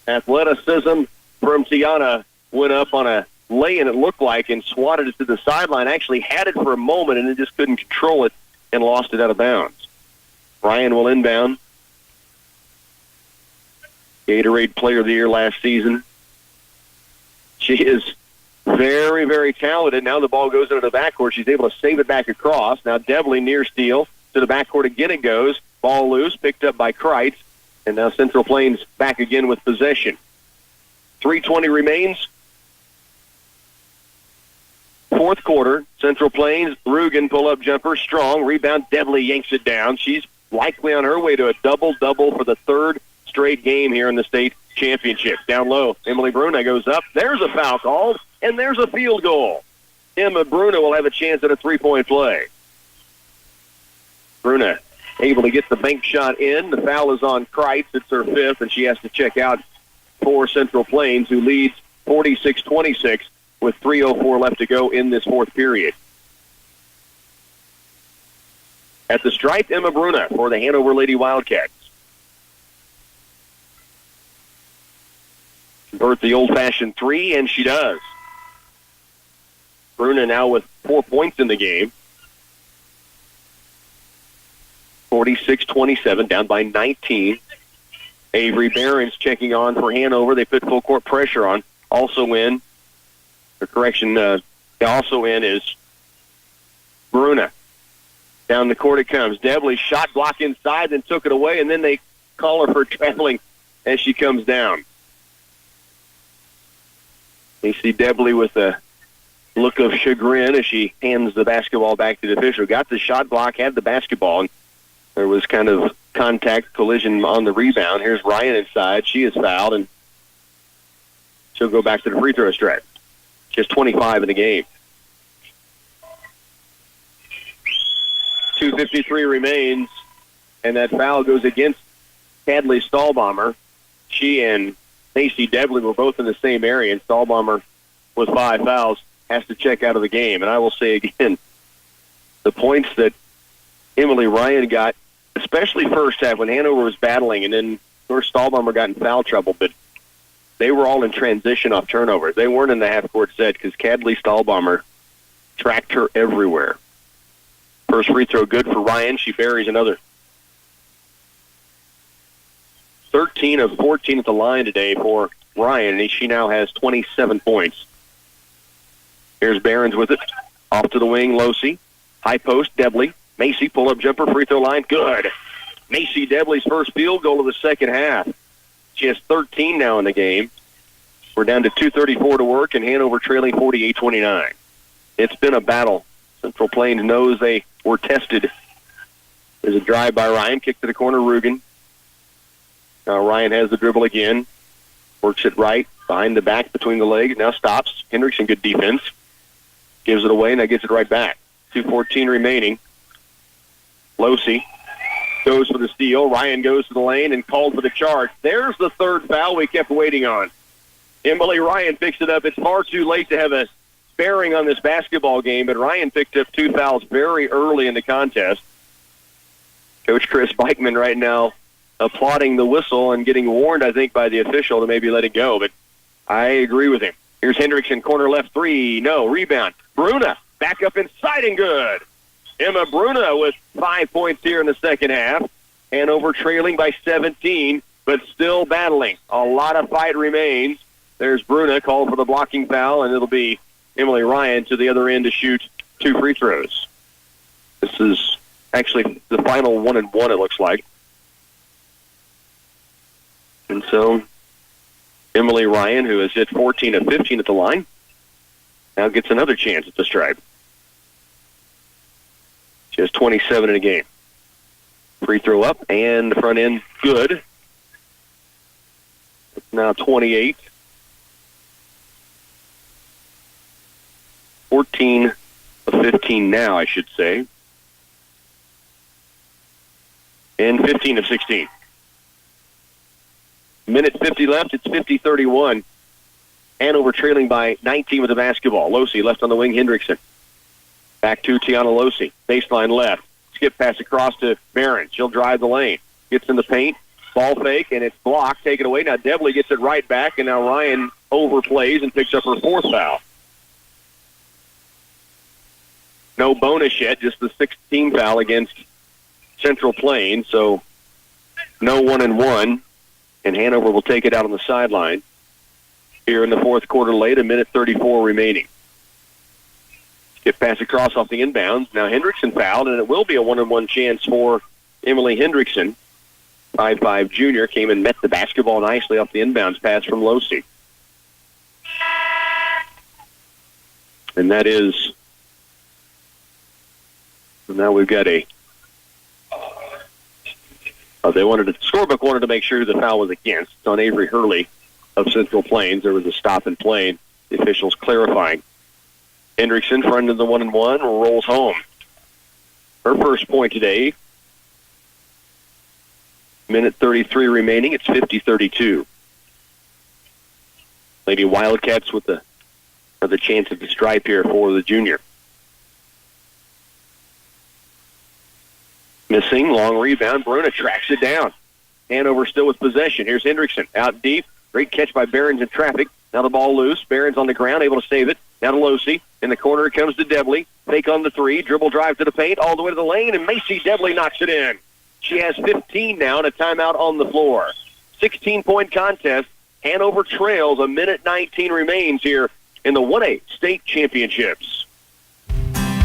Athleticism from Tiana went up on a lay-in, it looked like, and swatted it to the sideline. Actually had it for a moment and then just couldn't control it and lost it out of bounds. Ryan will inbound. Gatorade Player of the Year last season. She is very, very talented. Now the ball goes into the backcourt. She's able to save it back across. Now Debley near steal. To the backcourt again it goes. Ball loose, picked up by Kreitz. And now Central Plains back again with possession. 3:20 remains. Fourth quarter. Central Plains, Rugen pull-up jumper, strong. Rebound, Debley yanks it down. She's likely on her way to a double-double for the third straight game here in the state championship. Down low, Emily Bruna goes up. There's a foul called, and there's a field goal. Emma Bruna will have a chance at a three-point play. Bruna able to get the bank shot in. The foul is on Kreitz. It's her fifth, and she has to check out for Central Plains, who leads 46-26 with 3:04 left to go in this fourth period. At the stripe, Emma Bruna for the Hanover Lady Wildcats. Convert the old-fashioned three, and she does. Bruna now with 4 points in the game. 46-27, down by 19. Avery Barron's checking on for Hanover. They put full court pressure on. Also in is Bruna. Down the court it comes. Debley shot block inside, then took it away, and then they call her for traveling as she comes down. You see Debley with a look of chagrin as she hands the basketball back to the official. Got the shot block, had the basketball, and there was kind of contact collision on the rebound. Here's Ryan inside. She is fouled, and she'll go back to the free throw stripe. Just 25 in the game. 2:53 remains, and that foul goes against Cadley Stahlbomber. She and Macy Debley were both in the same area, and Stahlbomber, with 5 fouls, has to check out of the game. And I will say again, the points that Emily Ryan got, especially first half when Hanover was battling, and then first Stahlbomber got in foul trouble, but they were all in transition off turnovers. They weren't in the half-court set because Cadley Stahlbomber tracked her everywhere. First free throw good for Ryan. She buries another. 13 of 14 at the line today for Ryan, and she now has 27 points. Here's Barons with it. Off to the wing, Losey. High post, Debley. Macy, pull-up jumper, free throw line, good. Macy Debley's first field goal of the second half. She has 13 now in the game. We're down to 2:34 to work, and Hanover trailing 48-29. It's been a battle. Central Plains knows they were tested. There's a drive by Ryan, kick to the corner, Rugen. Now Ryan has the dribble again. Works it right, behind the back, between the legs. Now stops. Hendrickson, good defense. Gives it away, and now gets it right back. 2:14 remaining. Losey goes for the steal. Ryan goes to the lane and called for the charge. There's the third foul we kept waiting on. Emily Ryan picks it up. It's far too late to have a bearing on this basketball game, but Ryan picked up 2 fouls very early in the contest. Coach Chris Beichman right now applauding the whistle and getting warned, I think, by the official to maybe let it go, but I agree with him. Here's Hendrickson, corner left three. No, rebound. Bruna, back up inside and good. Emma Bruna with 5 points here in the second half. Hanover trailing by 17, but still battling. A lot of fight remains. There's Bruna called for the blocking foul, and it'll be Emily Ryan to the other end to shoot 2 free throws. This is actually the final 1-and-1, it looks like. And so Emily Ryan, who has hit 14 of 15 at the line, now gets another chance at the stripe. She has 27 in a game. Free throw up, and the front end good. It's now 28. 14 of 15 now, I should say. And 15 of 16. Minute 50 left. It's 50-31. Hanover trailing by 19 with the basketball. Losey left on the wing, Hendrickson. Back to Tiana Losey. Baseline left. Skip pass across to Barron. She'll drive the lane. Gets in the paint. Ball fake, and it's blocked. Taken away. Now Debley gets it right back, and now Ryan overplays and picks up her 4th foul. No bonus yet, just the 16th foul against Central Plains, so no 1-and-1, and Hanover will take it out on the sideline here in the fourth quarter late, 1:34 remaining. Skip pass across off the inbounds. Now Hendrickson fouled, and it will be a 1-and-1 chance for Emily Hendrickson. 5'5" junior came and met the basketball nicely off the inbounds pass from Losey. And that is, now we've got a, scorebook wanted to make sure the foul was against. It's on Avery Hurley of Central Plains. There was a stop and play. The officials clarifying. Hendrickson, front of the 1-and-1, rolls home. Her first point today. 1:33 remaining. It's 50-32. Lady Wildcats with another chance at the stripe here for the junior. Missing, long rebound. Bruna tracks it down. Hanover still with possession. Here's Hendrickson out deep. Great catch by Behrens in traffic. Now the ball loose. Behrens on the ground, able to save it. Now to Losey. In the corner it comes to Debley. Fake on the three. Dribble drive to the paint. All the way to the lane, and Macy Debley knocks it in. She has 15 now and a timeout on the floor. 16-point contest. Hanover trails. 1:19 remains here in the 1A state championships.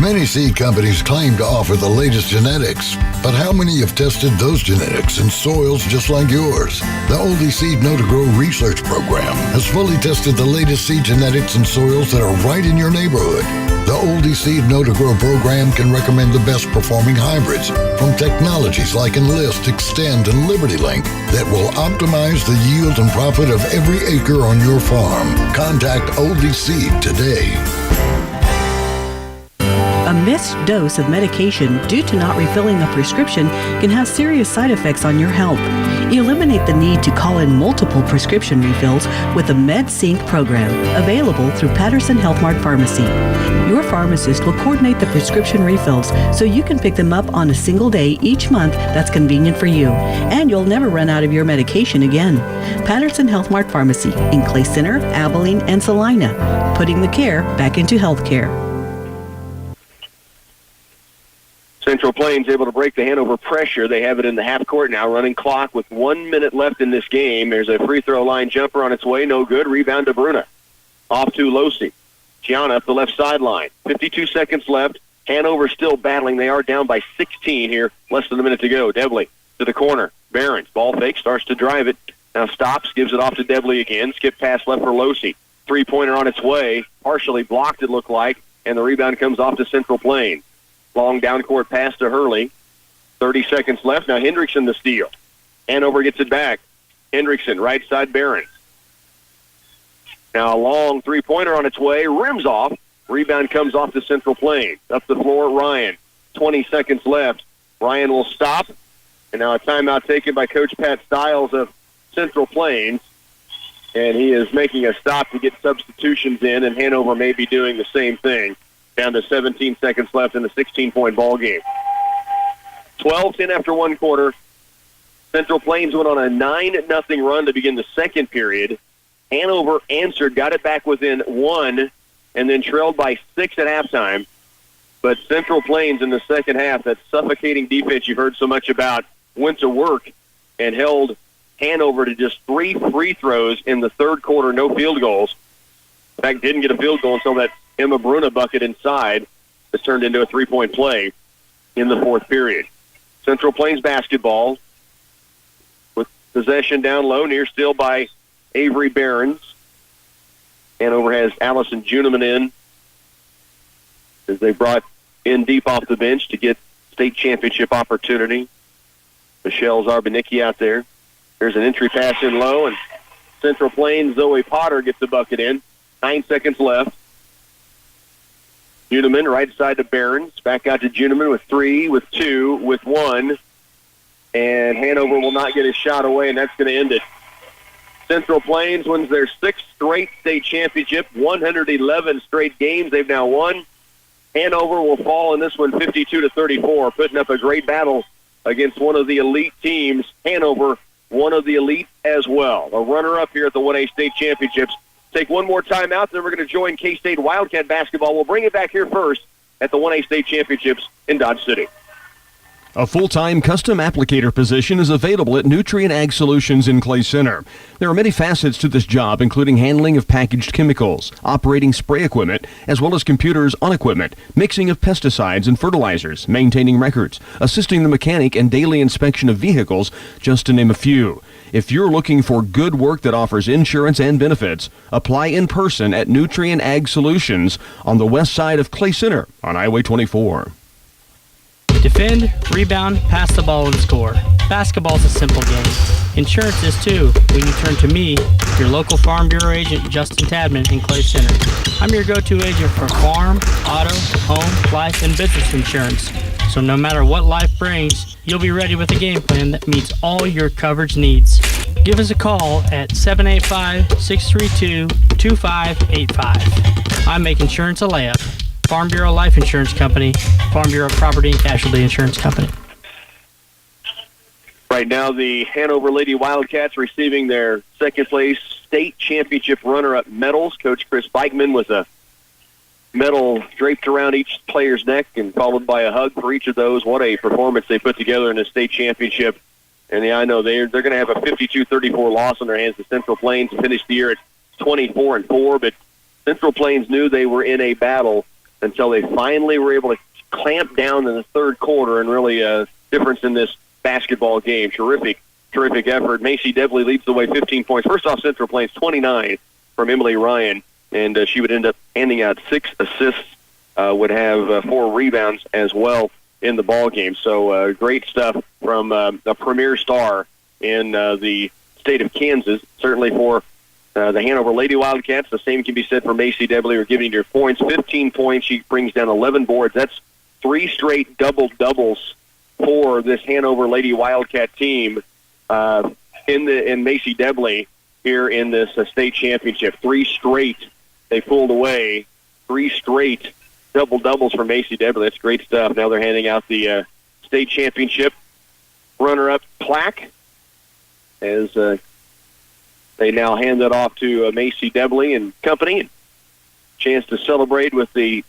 Many seed companies claim to offer the latest genetics, but how many have tested those genetics in soils just like yours? The Oldie Seed Know to Grow research program has fully tested the latest seed genetics in soils that are right in your neighborhood. The Oldie Seed Know to Grow program can recommend the best performing hybrids from technologies like Enlist, Extend, and Liberty Link that will optimize the yield and profit of every acre on your farm. Contact Oldie Seed today. A missed dose of medication due to not refilling a prescription can have serious side effects on your health. Eliminate the need to call in multiple prescription refills with the MedSync program, available through Patterson Health Mart Pharmacy. Your pharmacist will coordinate the prescription refills so you can pick them up on a single day each month that's convenient for you, and you'll never run out of your medication again. Patterson Health Mart Pharmacy in Clay Center, Abilene, and Salina, putting the care back into healthcare. Central Plains able to break the Hanover pressure. They have it in the half court now, running clock with 1 minute left in this game. There's a free throw line jumper on its way. No good. Rebound to Bruna. Off to Losey. Gianna up the left sideline. 52 seconds left. Hanover still battling. They are down by 16 here. Less than a minute to go. Debley to the corner. Behrens. Ball fake. Starts to drive it. Now stops. Gives it off to Debley again. Skip pass left for Losey. Three-pointer on its way. Partially blocked, it looked like. And the rebound comes off to Central Plains. Long down-court pass to Hurley. 30 seconds left. Now Hendrickson the steal. Hanover gets it back. Hendrickson, right side Behrens. Now a long three-pointer on its way. Rims off. Rebound comes off to Central Plains. Up the floor, Ryan. 20 seconds left. Ryan will stop. And now a timeout taken by Coach Pat Stiles of Central Plains. And he is making a stop to get substitutions in, and Hanover may be doing the same thing. Down to 17 seconds left in the 16-point ball game. 12-10 after one quarter. Central Plains went on a 9-0 run to begin the second period. Hanover answered, got it back within 1, and then trailed by 6 at halftime. But Central Plains in the second half, that suffocating defense you've heard so much about, went to work and held Hanover to just 3 free throws in the third quarter, no field goals. In fact, didn't get a field goal until that Emma Bruna bucket inside that turned into a three-point play in the fourth period. Central Plains basketball with possession down low, near still by Avery Behrens. Hanover has Allison Juniman in as they brought in deep off the bench to get state championship opportunity. Michelle Zarbanicki out there. There's an entry pass in low, and Central Plains, Zoe Potter gets the bucket in. 9 seconds left. Juniman right side to Behrens. Back out to Juniman with 3, with 2, with 1. And Hanover will not get his shot away, and that's going to end it. Central Plains wins their 6th straight state championship, 111 straight games they've now won. Hanover will fall in this one 52-34, putting up a great battle against one of the elite teams. Hanover, one of the elite as well. A runner-up here at the 1A state championships. Take one more time out, then we're going to join K-State Wildcat basketball. We'll bring it back here first at the 1A state championships in Dodge City. A full-time custom applicator position is available at Nutrient Ag Solutions in Clay Center. There are many facets to this job, including handling of packaged chemicals, operating spray equipment, as well as computers on equipment, mixing of pesticides and fertilizers, maintaining records, assisting the mechanic, and daily inspection of vehicles, just to name a few. If you're looking for good work that offers insurance and benefits, apply in person at Nutrient Ag Solutions on the west side of Clay Center on Highway 24. Defend, rebound, pass the ball, and score. Basketball's a simple game. Insurance is too, when you turn to me, your local Farm Bureau agent, Justin Tadman in Clay Center. I'm your go-to agent for farm, auto, home, life, and business insurance. So no matter what life brings, you'll be ready with a game plan that meets all your coverage needs. Give us a call at 785-632-2585. I make insurance a layup. Farm Bureau Life Insurance Company, Farm Bureau Property and Casualty Insurance Company. Right now, the Hanover Lady Wildcats receiving their second-place state championship runner-up medals. Coach Chris Bikeman with a medal draped around each player's neck and followed by a hug for each of those. What a performance they put together in the state championship. And I know they're going to have a 52-34 loss on their hands. The Central Plains finished the year at 24-4, but Central Plains knew they were in a battle until they finally were able to clamp down in the third quarter and really a difference in this basketball game. Terrific effort. Macy Devley leads the way, 15 points. First off, Central Plains, 29 from Emily Ryan, and she would end up handing out 6 assists, would have 4 rebounds as well in the ball game. So great stuff from a premier star in the state of Kansas. Certainly for the Hanover Lady Wildcats, the same can be said for Macy Devley. We're giving her points, 15 points. She brings down 11 boards. That's 3 straight double-doubles for this Hanover Lady Wildcat team in Macy Devley here in this state championship. 3 straight they pulled away. 3 straight double-doubles for Macy Devley. That's great stuff. Now they're handing out the state championship runner-up plaque as they now hand that off to Macy Devley and company. Chance to celebrate with the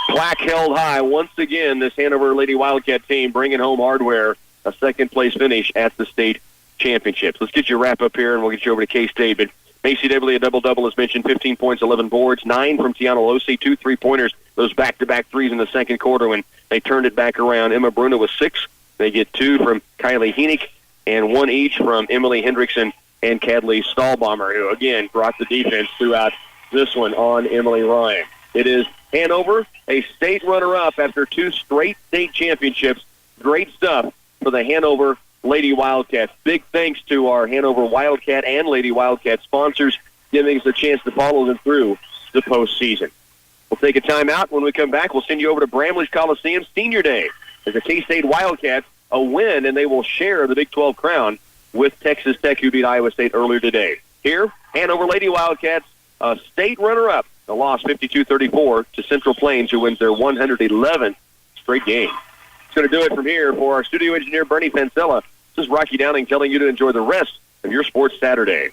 plaque held high. Once again, this Hanover Lady Wildcat team bringing home hardware, a second-place finish at the state championships. Let's get you a wrap-up here, and we'll get you over to K-State. But Macy Devley, a double-double, as mentioned, 15 points, 11 boards, 9 from Tiana Losi, 2 3-pointers, those back-to-back threes in the second quarter when they turned it back around. Emma Bruna with 6. They get 2 from Kylie Heenick and 1 each from Emily Hendrickson and Cadley Stahlbomber, who, again, brought the defense throughout this one on Emily Ryan. It is Hanover, a state runner-up after 2 straight state championships. Great stuff for the Hanover Lady Wildcats. Big thanks to our Hanover Wildcat and Lady Wildcat sponsors, giving us a chance to follow them through the postseason. We'll take a timeout. When we come back, we'll send you over to Bramlage Coliseum Senior Day as the K-State Wildcats a win, and they will share the Big 12 crown with Texas Tech, who beat Iowa State earlier today. Here, Hanover Lady Wildcats, a state runner-up, a loss 52-34 to Central Plains, who wins their 111th straight game. It's going to do it from here for our studio engineer, Bernie Pancella. This is Rocky Downing telling you to enjoy the rest of your sports Saturday.